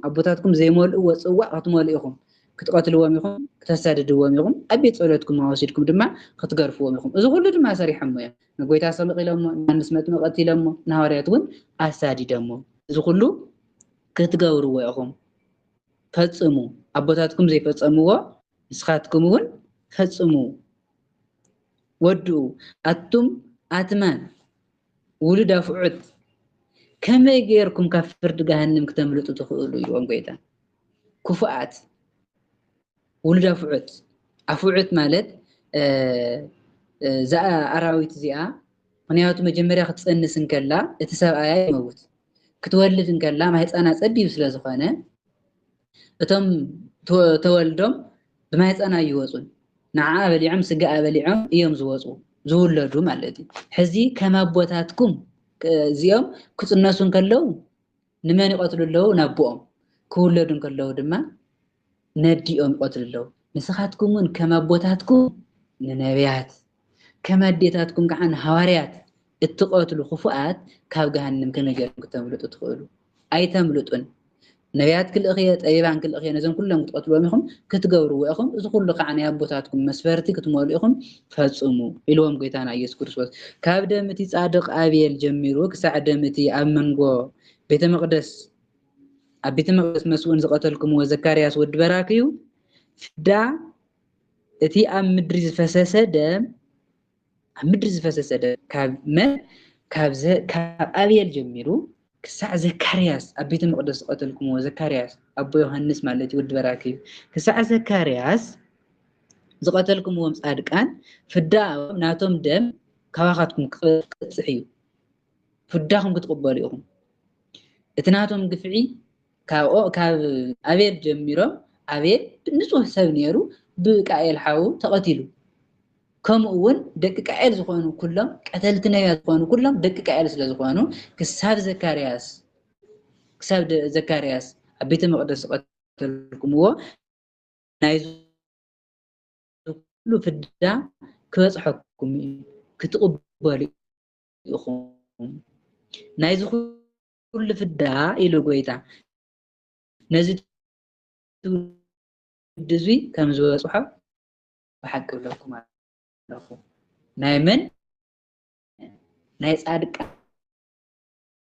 ኣቦታትኩም ዘይመልእዎ ጽዋዕ ክትመልኡ ኢኹም ክትቀትልዎም ኢኹም ክተሳድድዎም ኢኹም ኣብ ቤት ጸሎትኩም ወሲድኩም ድማ ክትገርፍዎም ኢኹም እዚ ሁሉ ድማ ሰሪሖሞ እዮም ንጎይታ ሰሚቂሎሞ ዮሃንስ መጥምቅ ቀቲሎሞ ንሐዋርያት እውን ኣሳዲዶሞ እዚ ሁሉ ክትገብርዎ ኢኹም ፈጽሙ ኣቦታትኩም ዘይፈጸምዎ ንስኻትኩም እውን ፈጽሙ ወድኡ ኣቱም ኣትማን ውሉድ ኣፍዑት ከመይ ጌርኩም ካብ ፍርዲ ገሃነም ክተምልጡ ትኽእሉ ኢልዎም ጎይታ ክፉኣት ውሉድ ኣፍዑት ማለት እዛ ኣራዊት እዚኣ ምክንያቱ መጀመርያ ክትፀንስ እንከላ እቲ ሰብኣያ ይመውት ክትወልድ እንከላ ማህፀና ፀቢብ ስለዝኾነ እቶም ተወልዶም ብማህፀና ይወፁን ንዓ በሊዖም ስጋ በሊዖም እዮም ዝውለዱ ማለት እዩ ሕዚ ከም ኣቦታትኩም እዚኦም ክፅነሱ እንከለው ንመን ይቆትሉ ኣለው ናቦኦም ክውለዱ እንከለው ድማ ነዲኦም ይቆትሉ ኣለው ንስኻትኩም እውን ከም ኣቦታትኩም ንነቢያት ከም ኣዴታትኩም ከዓ ንሐዋርያት እትቆትሉ ክፉኣት ካብ ገሃነም ከመይ ጌርኩም ክተምልጡ ትኽእሉ ኣይተምልጡን نبيات كل أخية أيبان كل أخية نزم كلهم تقتلوا ميهم كتجوروا وأخهم إذا كل قعني أبوتاتكم مسفرتي كتمولوا إخهم فتصوموا إلهم قيتانا يسوع كريستوس كابدا متي صادق أبي الجميرو كسعد متي أمنجو بيت مقدس أبيت مقدس مسؤول زقتلكم وزكارياس ودبراكيو فدا أتي أم مدري فساسة دم مدري فساسة دم كاب ما كاب أبي الجميرو كسع زكارياس أبيت مقدس قتلكم وزكارياس أبو يوحنس مالتي ودبراكيو كسع زكارياس زقتلكم ومصادقان فدا ناتهم دم كواخاتكم كتصحيو فداهم كتقبلوهم اتناتهم قفعي كاب أبيل جميرو أبيل نسوه سب نيرو بقايل حاو تقتلوا كم أول دقيق عيل زخوانو كلهم قتلت نبيات زخوانو كلهم دقيق عيل سلا زخوانو كساب زكارياس أبيت مقدس قتلكم هو نايزو كله فدا كبصحكم كتقبلوا يخون نايزو كل فدا إلو قويتا نزيد دزوي كم زوا صحاب بحق لكم عرفوا نايمن نايس عادك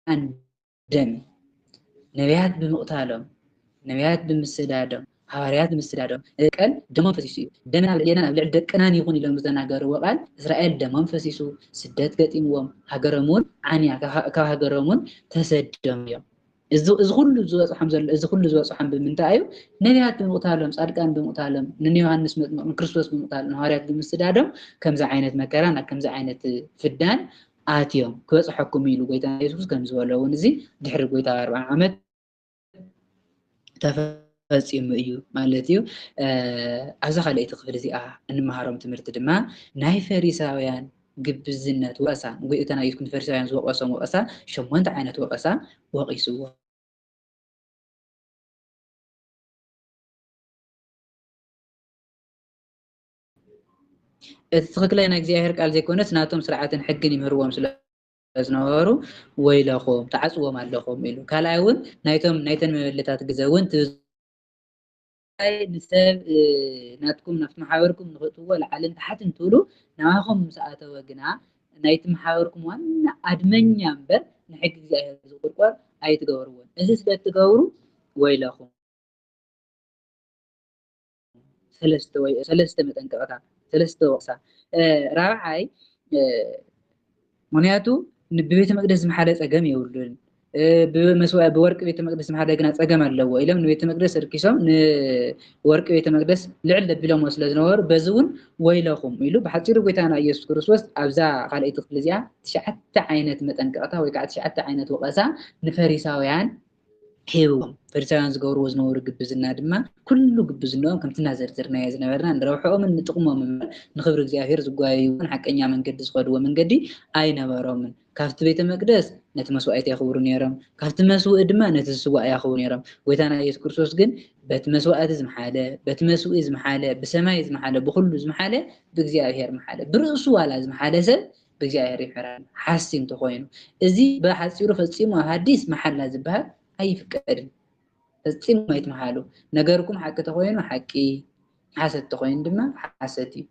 عن دم نبيات بمقتالهم نبيات بمسدادهم حواريات بمسدادهم قال دمهم فسيسو دمنا لينا بلع دقنان يكون لهم زناغر وقال اسرائيل دمهم فسيسو سدت قطيمهم هاجرمون عنيا كهاجرمون تسدم يوم إذا كل زواج حمزة إذا كل زواج حمد من تايو نبيات بمقتالهم صادقان بمقتالهم نيوحنس من كريستوس بمقتالهم حواريات بمسدادهم كم ذا عينة مكران كم ذا عينة فدان آتيهم كويس حكم يلو قيتا يسوس كم زوالو ونزي دحر قيتا 4 عمد تفصيم እዩ ማለት እዩ ኣብዛ ካልአይቲ ክፍል እዚኣ እንመሃሮም ትምህርቲ ድማ ናይ ፈሪሳውያን ግብዝነት ወቀሳ ንጎይታ ናይ ኢየሱስ ፈሪሳውያን ዝወቀሶም ወቀሳ 8 ዓይነት ወቀሳ ወቂስዎ እቲ ትክክለኛ እግዚኣብሔር ቃል ዘይኮነስ ናቶም ስርዓትን ሕግን ይምህርዎም ስለዝነበሩ ወይለኹም ተዓፅዎም ኣለኹም ኢሉ ካልኣይ እውን ናይተን መበለታት ግዜ እውን نسب ناتكم نفت محاوركم نغطوا لعلم تحت انتولو نواخم مساعته وقنا نايت محاوركم وانا ادمن ينبر نحق زي زقرقر اي تقورون ازيس لا تقوروا ويلكم ثلاثه متنقطع ثلاثه وقصه رابعاي منياتو ببيت مقدس محاله صقم يولن بمسوى بورق بيت مقدس محاده غنا صقم الله ويلم بيت مقدس ركيسوم ورق بيت مقدس لعل بلوم وسلازنور بزون ويلكم يلو بحصير غيتانا ኢየሱስ ክርስቶስ ኣብዛ ካልአይቲ ክፍል እዚኣ 9 ዓይነት መጠንቀቕታ ወይ ከዓ 9 ዓይነት ወቀሳ ንፈሪሳውያን ሄቦም ፈሪሳውያን ዝገብርዎ ዝነበሩ ግብዝና ድማ ኩሉ ግብዝናኦም ከምትና ዘርዝርናዮ ዝነበርና ንረብሖም ንጥቅሞም ንክብሪ እግዚኣብሔር ዝጓየዩን ሓቀኛ መንገዲ ዝኸድዎ መንገዲ ኣይነበሮምን ካብቲ ቤተ መቅደስ ነቲ መስዋዕት ያኽብሩ ነይሮም ካብቲ መስዋዕ ድማ ነቲ ዝስዋዕ ያኽብሩ ነይሮም ጎይታና ኢየሱስ ክርስቶስ ግን በቲ መስዋዕት ዝመሓለ በቲ መስዋዕ ዝመሓለ ብሰማይ ዝመሓለ ብኩሉ ዝመሓለ ብእግዚኣብሔር መሓለ ብርእሱ ዋላ ዝመሓለ ሰብ ብእግዚኣብሔር ይሕራን ሓሲም ተኮይኑ እዚ ብሓፂሩ ፈፂሙ ሓዲስ መሓላ ዝበሃል ኣይፍቀድን ፈፂሙ ኣይትመሓሉ ነገርኩም ሓቂ ተኮይኑ ሓቂ ሓሰት ተኮይኑ ድማ ሓሰት እዩ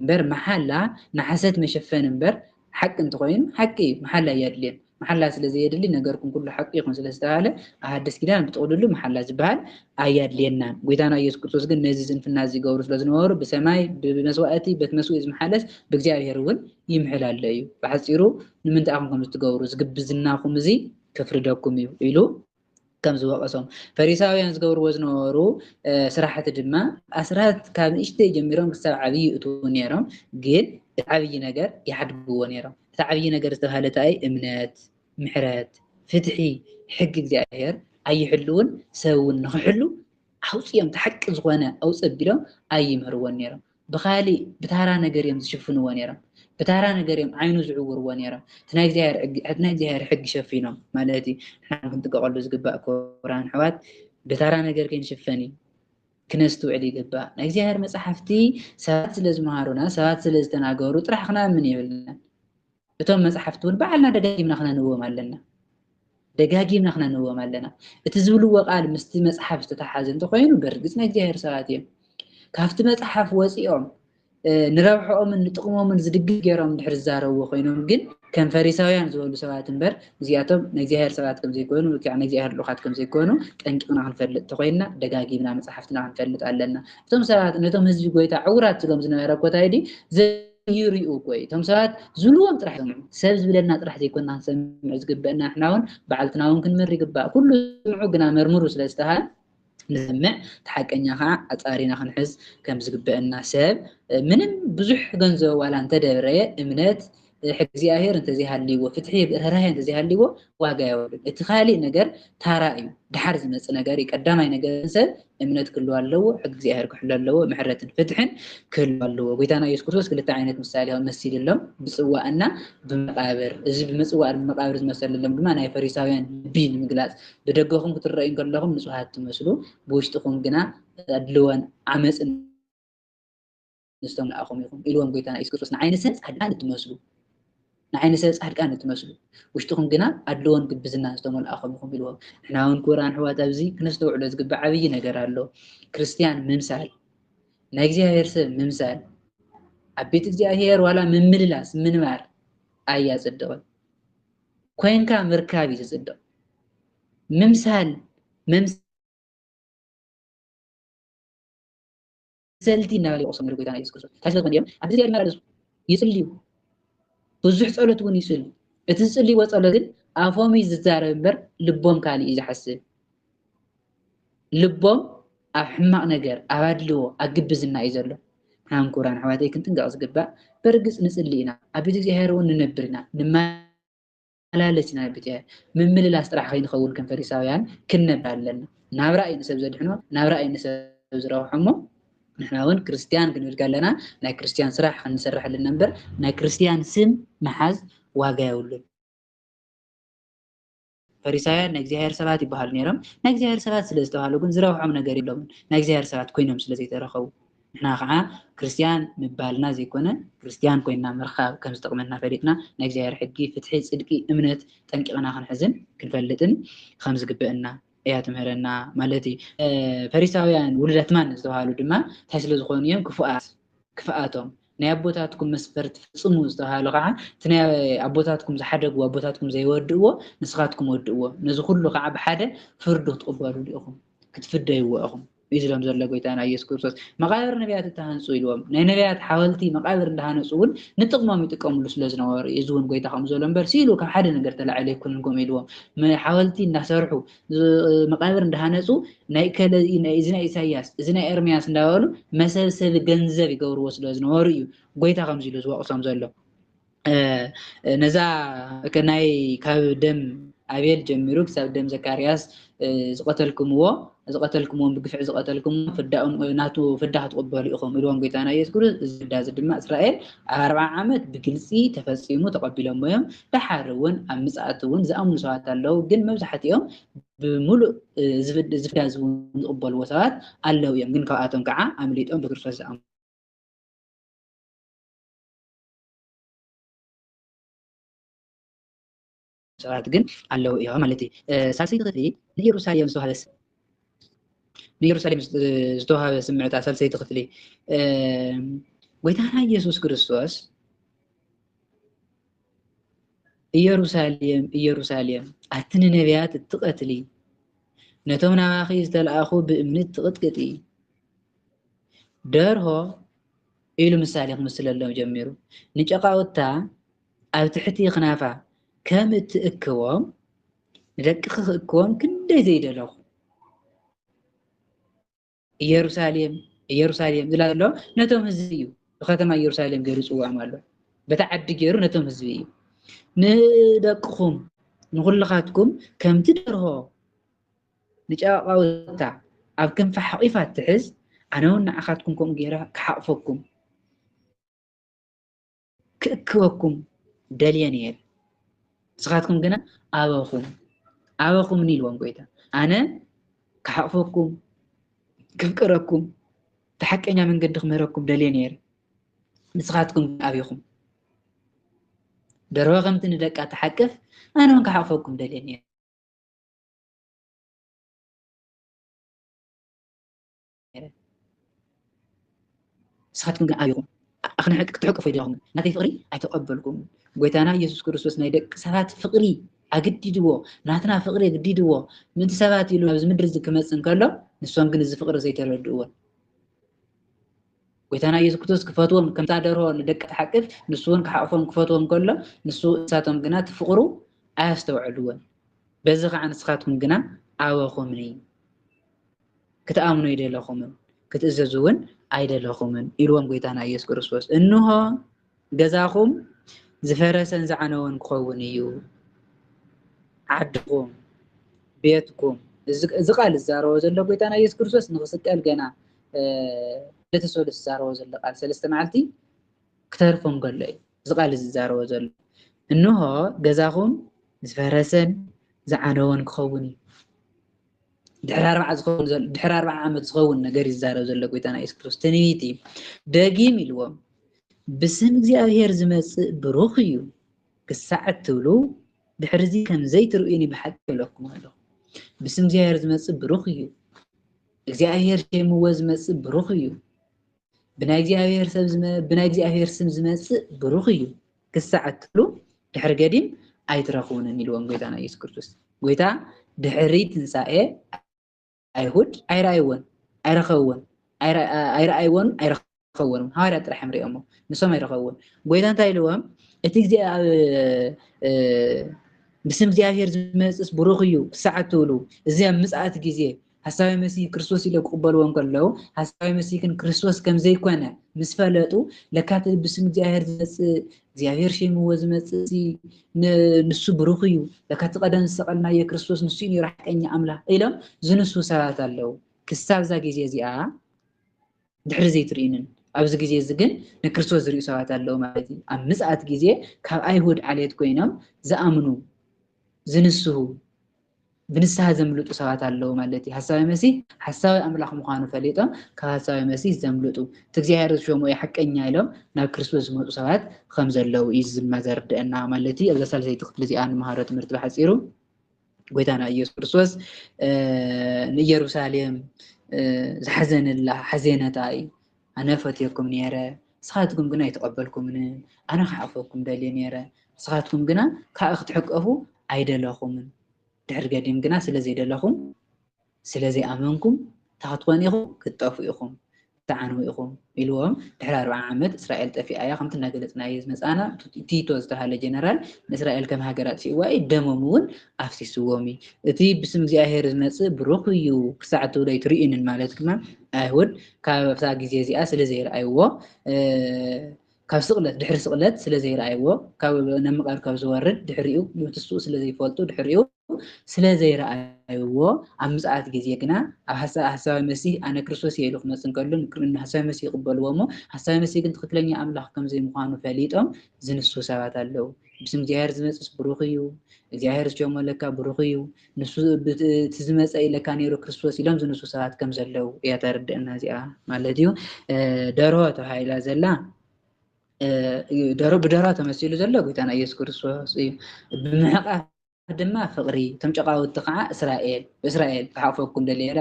እምበር መሓላ ንሓሰት መሸፈን እምበር حق انت خوين حقي محلا يدلين محلا سلازي يدلي نغركم كل حق يكون سلازتاله احدث كيدان بتقولوا له محلا زبال ايادلينا غيتانا يسوع كريستوس ግን ነዚ ዝንፍና ዝገብሩ ስለዝነበሩ ብሰማይ ብመስዋዕቲ በትመስዋዕ ዝመሓለስ በእግዚአብሔር እውን ይምሕላል እዩ በሐፂሩ ንምንታይ አኹም ከም ዝትገብሩ ዝግብዝናኹም እዚ ከፍርደኩም እዩ ኢሉ ከም ዝወቀሶም ፈሪሳውያን ዝገብርዎ ዝነበሩ ስራሕቲ ድማ ኣስራት ካብ ንእሽተይ ጀሚሮም ክሳብ ዓብይ እትው ነይሮም ግን ዓብይ ነገር ይሓድግዎ ነይሮም እቲ ዓብይ ነገር ዝተባሃለ ታይ እምነት ምሕረት ፍትሒ ሕጊ እግዚአብሔር ኣይሕልውን ሰውን ንኽሕሉ ኣውፅዮም ተሓቂ ዝኾነ ኣውፅቢሎም ኣይምህርዎን ነይሮም ብኻሊ ብታራ ነገር እዮም ዝሽፍንዎ ነይሮም بتارا نجاريم عينو زعور ونيرا تناي زهر حق شفينهم مالتي احنا كنت قالوا زقبا قران حوات بتارا نجار كين شفاني كنستو علي قبا ناي زهر مصحفتي ساعات لازم هارونا ساعات لازم تناغورو طرحنا من يبلنا بتوم مصحفتون بعلنا دقيمنا خنا نوم علنا ደጋጊምና خنا ንብዎም ኣለና እቲ ዝብልዎ ቃል ምስቲ መጽሓፍ ዝተተሓዘ እንተኮይኑ በርግጽ ናይ እግዚአብሔር ሰባት እዮም ካብቲ መጽሓፍ ወፂኦም ንረብሖምን ንጥቅሞምን ዝድግፍ ገይሮም ድሕር ዝዛረብዎ ኮይኖም ግን ከም ፈሪሳውያን ዝበሉ ሰባት እምበር እዚኣቶም ናይ እግዚአብሔር ሰባት ከም ዘይኮኑ ወይ ከዓ ናይ እግዚአብሔር ልኡኻት ከም ዘይኮኑ ጠንቂቕና ክንፈልጥ ተኮይንና ደጋጊምና መጽሓፍትና ክንፈልጥ ኣለና እቶም ሰባት ነቶም ህዝቢ ጎይታ ዕውራት ዝሎም ዝነበረ ኮታይዲ ዘይርኡ ጎይ እቶም ሰባት ዝብልዎም ጥራሕ ሰምዑ ሰብ ዝብለና ጥራሕ ዘይኮንና ክንሰምዕ ዝግበአና ንሕና እውን በዓልትና እውን ክንመር ይግባእ ኩሉ ስምዑ ግና መርምሩ ስለዝተባሃለ نسمع تحققنا خا أصارينا خنحز كم زقبأنا سب منم بزح جنزو ولا أنت دبرة إمنات حجزي أهير أنت زي هالليو فتحي بهراي أنت زي هالليو واقع ولد اتخالي نجار تراي دحرز من نجاري قدامي نجار سب إمنات كله اللو حجزي أهير كحول اللو محرة فتحن كل اللو ويتانا يسكتوس كل تعينات مسالي أو مسيل اللهم بسوا أن بمقابر إذا بمسوا المقابر مسال اللهم بما أنا فريساويان بين مجلس بدقهم كتر رأين كلهم نسوهات تمسلو بوشتكم جنا أدلوان عمس نستمع أخوهم يقوم إلوان قيتنا يسكتوس نعين سنس حد تمسلو نعين سنس حد كان تمسلو وشتكم جنا أدلوان قد بزنا نستمع أخوهم يقوم إلوان إحنا هون كوران هو تبزي كنستوع على زقب عبية نجار له كريستيان ممثال نجزي هيرسل ممثال عبيت جزي هير ولا من مللاس من مار أياز الدول كوين كان مركبي تصدق ممثال سلتي نالي أصلا مركوي تاني يسكت تحسب من اليوم عبدي المرة يسلي بزح سألت وني يسلي تسألي وسألت أفهمي زتزارب بر لبهم كالي إذا حسب لبهم أحمق نجار أبادلو أجيب زنا يزرله نعم قرآن حوادي كنت نجاز جبا برجس نسألينا عبدي زهيرون ننبرنا نما لا لسنا بتاعه من الاستراح خين خول كم فريساويان كنا بعلنا نابرأ نسب زد حنو نابرأ نسب زراو حمو نحن هون كريستيان كنا قال لنا نا كريستيان صراح نسرح للنمبر نا كريستيان سم محز واجاول فريساويان نجزيهر سبات يبهال نيرم نجزيهر سبات سلستوهالو كن زراو حم نجاري لهم نجزيهر سبات كوينهم سلزي ترخو نحن خا كريستيان مبالنا زي كنا كريستيان كوينا مرخاب كم استقمنا فريقنا نجزيهر حقي فتحي صدقي امنت تنققنا خنحزن كنفلتن خمس قبئنا ايات مهرنا مالتي فريساويان ولدت مان زوالو دما تحسل زخونيهم كفاءاتهم ناي ابوتاتكم مسفرت فصمو زتهالو قاع تناي ابوتاتكم زحدقوا ابوتاتكم زيودوا نسخاتكم ودوا نزو كله قاع بحده فردو تقبلوا ليكم كتفديوا إسلام زرلا قويتانا يسوع كريستوس مقابر نبيات التهانسو يلوم نبيات حاولتي مقابر التهانسون نتقمم يتقملوا سلازنا ور يزون قويتا خمسولن برسيلو كم حد نقدر عليكم نقوم يلوم ما حاولتي نسرحوا مقابر التهانسو نايكل إذنا إسحاق إذنا إرمياس نداولو مسلسل جنزب يقولوا سلازنا وريو قويتا خمسيلو زوا أصلا زرلا نزا كناي كابدم أبيل جميروك سابدم زكرياس زقتلكم زقتلكم بقفع زقتلكم فداهم ناتو فداه تقبلوا إخوهم يلوم قيتانا يذكر زداز الدماء إسرائيل 4 عامات بجلسي تفسيمو تقبلهم بهم تحرون أمساتون زأمن ساعات الله جن مزحتهم بملء زفدازون تقبل وسات الله يمكن كأتهم كعا عمليتهم بكرفس أم ساعات جن الله يا مالتي ساسي تغتي يروساليم سو هذا نيروساليم زدوها سمعت عسل سيد قتلي ويتانا يسوع كريستوس يروساليم أتن نبيات التقتلي نتومنا أخي استلأخو بإمنت تقتلي داره إلو مساليق مسل الله جميرو نجاقا وطا أو تحتي خنافة كم تأكوام ندقق أكوام كنده زيد له يروساليم زلا له نتوم هزيو ختم يروساليم جرس وعمله بتعدي جيرو نتوم هزيو ندققهم نقول لخاتكم كم تدره نجاقاوتا أب كم فحقيفات تحس أنا ون أخاتكم كم جيرا كحقفكم كأكوكم دليانير سخاتكم جنا أباكم نيلوان قويتا أنا كحقفكم كفكركم تحكينا من قد خمركم دليانير نسخاتكم أبيكم درواغم تندك أتحكف أنا من كحقفكم دليانير سخاتكم جن أيهم أخنا حق تحق في دهم نتي فقري أتقبلكم قويتنا يسوع كريستوس نيدك سخات فقري أجددوا ناتنا فقري أجددوا من سبات يلو نبز مدرز كمسن كله نسوان جن الزفقر زي تردوا قويتنا يسوع كريستوس كفتوهم كم تعدروا ندك تحقف نسوان كحقفهم كفتوهم كله نسوا ساتهم جنات فقروا أستوعدوا بزغ عن سخاتكم جنا عواقهم ني كتأمنوا يدي لهم كتأززون أيد لهم يروم قيتنا يسوع كريستوس إنه جزاهم زفرسن زعنون كونيو عدكم بيتكم زقال الزارو زلوا قيتنا يسوع كريستوس نغسل الجنا لتسول الزارو زلوا قال سلست معلتي كترفهم قال لي زقال الزارو زل إنه جزاهم زفرسن زعنون كوني دحر 4 عامت زخون ነገር ይዛረብ ዘሎ ቆይታና ኢየሱስ ክርስቶስ ተንቢቲ ደጊም ኢልዎም ብስም እግዚአብሔር ዝመጽእ ብሩኽ እዩ ክሳዕት ትብሉ ድሕርዚ ከም ዘይትርእዩኒ ብሓቂ ይብለኩም ኣለኹ ብስም እግዚአብሔር ዝመጽእ ብሩኽ እዩ እግዚአብሔር ሸይምዎ ዝመጽእ ብሩኽ እዩ ብናይ እግዚአብሔር ስም ዝመጽእ ብሩኽ እዩ ክሳዕት ትብሉ ድሕሪ ገዲም ኣይትረኽቡንን ኢልዎም ቆይታና ኢየሱስ ክርስቶስ ጎይታ ድሕሪ ትንሳኤ አይሁድ አይራይወን አይረኸውን አይራይወን አይረኸውን ሃዋርያ ጥራሕ ምሪኦም ንሶም አይረኸውን ጎይታ እንታይ ኢልዎም እቲ ብስም እግዚአብሔር ዝመጽእ ብሩኽ እዩ ክሳዕት ትብሉ እዚ ኣብ ምጽኣት ግዜ ሓሳዊ መሲህ ክርስቶስ ኢሎም ክቕበልዎም ከለዉ ሓሳዊ መሲህን ክርስቶስ ከም ዘይኮነ ምስ ፈለጡ ለካት ብስም እግዚአብሔር ዝመጽእ እግዚአብሔር ሸይምዎ ዝመጽእ ንሱ ብሩኽ እዩ ለካት ቀደም ዝሰቐልናዮ ክርስቶስ ንሱ እዩ ራሕቀኛ ኣምላኽ ኢሎም ዝንሱ ሰባት ኣለዉ ክሳብ ዛ ግዜ እዚኣ ድሕሪ ዘይትርእዩንን ኣብዚ ግዜ እዚ ግን ንክርስቶስ ዝርእዩ ሰባት ኣለዉ ማለት እዩ ኣብ ምጽኣት ግዜ ካብ ኣይሁድ ዓሌት ኮይኖም ዝኣምኑ ዝንስሁ ብንስሓ ዘምልጡ ሰባት ኣለዉ ማለት እዩ ሓሳዊ መሲህ ሓሳዊ ኣምላኽ ምዃኑ ፈሊጦም ካብ ሓሳዊ መሲህ ዘምልጡ እግዚአብሔር ዝሾሞ ሓቀኛ ኢሎም ናብ ክርስቶስ ዝመፁ ሰባት ከም ዘለዉ እዩ ዝመዘርድአና ማለት እዩ። ኣብ ሳልሰይቲ ክፍሊ እዚኣ ንመሃሮ ትምህርቲ ብሓፂሩ ጎይታና ኢየሱስ ክርስቶስ ንኢየሩሳሌም ዝሓዘነላ ሓዘነታ እዩ። ኣነ ፈትየኩም ነይረ ንስኻትኩም ግና ኣይተቐበልኩምን፣ ኣነ ክሓፍኩም ደልየ ነይረ ንስኻትኩም ግና ካብ ክትሕቀፉ ኣይደለኹምን፣ ድሕሪ ገዲም ግና ስለዘይደለኹም ስለዘይኣመንኩም ታኽትኮን ኢኹም ክትጠፉ ኢኹም ተዓንው ኢኹም ኢልዎም ድሕሪ 40 ዓመት እስራኤል ጠፊኣ እያ ከምቲ እናገለፅናዮ ዝመፃና ቲቶ ዝተባሃለ ጀነራል ንእስራኤል ከም ሃገር ኣጥፊእዋ እዩ ደሞም እውን ኣፍሲስዎም እዩ። እቲ ብስም እግዚኣብሔር ዝመፅእ ብሩኽ እዩ ክሳዕ ትብሉ ኣይትርእዩንን ማለት ድማ ኣይሁድ ካብታ ግዜ እዚኣ ስለዘይረኣይዎ ካብ ስቕለት ድሕሪ ስቕለት ስለዘይረኣይዎ ካብ ነምቃር ካብ ዝወርድ ድሕሪኡ ንትስኡ ስለዘይፈልጡ ድሕሪኡ ስለዘይረኣይዎ ኣብ ምጽኣት ግዜ ግና ኣብ ሓሳዊ መሲህ ኣነ ክርስቶስ ኢሉ ክመጽእ እንከሎ ንሓሳዊ መሲህ ይቕበልዎ እሞ ሓሳዊ መሲህ ግን ትክክለኛ ኣምላኽ ከም ዘይምዃኑ ፈሊጦም ዝንሱ ሰባት ኣለዉ። ብስም እግዚኣብሔር ዝመጽእ ብሩኽ እዩ፣ እግዚኣብሔር ዝሾሞ ለካ ብሩኽ እዩ፣ ንሱ እቲ ዝመፀ ለካ ነይሩ ክርስቶስ ኢሎም ዝንሱ ሰባት ከም ዘለዉ እያ ተርድአና እዚኣ ማለት እዩ። ደርሆ ተባሂላ ዘላ ብደርሆ ተመሲሉ ዘሎ ጎይታና ኢየሱስ ክርስቶስ እዩ። ብምሕቃፍ ድማ ፍቅሪ እቶም ጨቃውቲ ከዓ እስራኤል ተሓፈኩም ደልየረ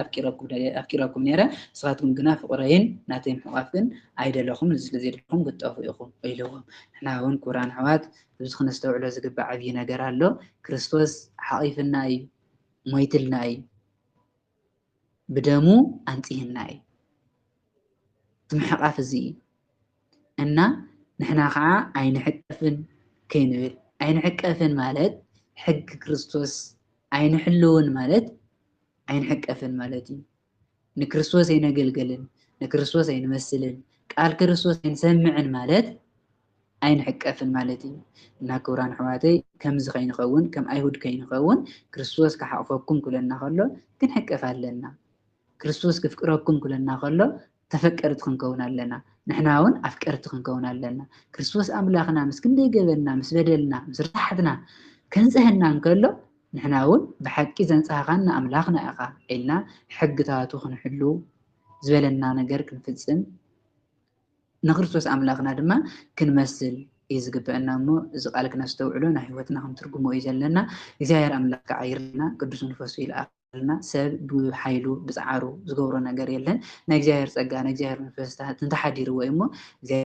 ኣፍቂረኩም ነይረ ንስኻትኩም ግና ፍቅረይን ናተይ ምሕቃፍ ግን ኣይደለኹም ስለዘይደለኹም ክትጠፉ ኢኹም ኢልዎም። ንሕና እውን ክቡራን ኣሕዋት እዚ ክነስተውዕሎ ዝግባእ ዓብዪ ነገር ኣሎ። ክርስቶስ ሓቂፍና እዩ፣ ሞይትልና እዩ፣ ብደሙ ኣንፂህና እዩ። እቲ ምሕቃፍ እዚ እዩ እና ንሕና ከዓ ኣይንሕቀፍን ከይንብል ኣይንሕቀፍን ማለት ሕጊ ክርስቶስ ኣይንሕልውን ማለት ኣይንሕቀፍን ማለት እዩ። ንክርስቶስ ኣይነገልገልን፣ ንክርስቶስ ኣይንመስልን፣ ቃል ክርስቶስ ኣይንሰምዕን ማለት ኣይንሕቀፍን ማለት እዩ። እና ክቡራን ኣሕዋተይ ከምዚ ከይንኸውን ከም ኣይሁድ ከይንኸውን ክርስቶስ ክሓቅፈኩም ክብለና ከሎ ክንሕቀፍ ኣለና። ክርስቶስ ክፍቅረኩም ክብለና ከሎ ተፈቀርቲ ክንከውን ኣለና። ንሕና እውን ኣፍቀርቲ ክንከውን ኣለና። ክርስቶስ ኣምላኽና ምስ ክንደይ ገበና ምስ በደልና ምስ ርታሕትና ከንፅሐና እንከሎ ንሕና እውን ብሓቂ ዘንፀኻኻና ኣምላኽና ኢኻ ኢልና ሕግታቱ ክንሕሉ ዝበለና ነገር ክንፍፅም ንክርስቶስ ኣምላኽና ድማ ክንመስል እዩ ዝግበአና እሞ እዚ ቃል ክነስተውዕሎ ናይ ሂወትና ክንትርጉሞ እዩ ዘለና። እግዚኣብሔር ኣምላኽ ከዓ ይርዳእና ቅዱስ መንፈሱ ይልኣኸልና لنا سب بحيلو بزعارو زغورو نجار يلن نجزاهر صقا نجزاهر منفستا تنتحدير ويمو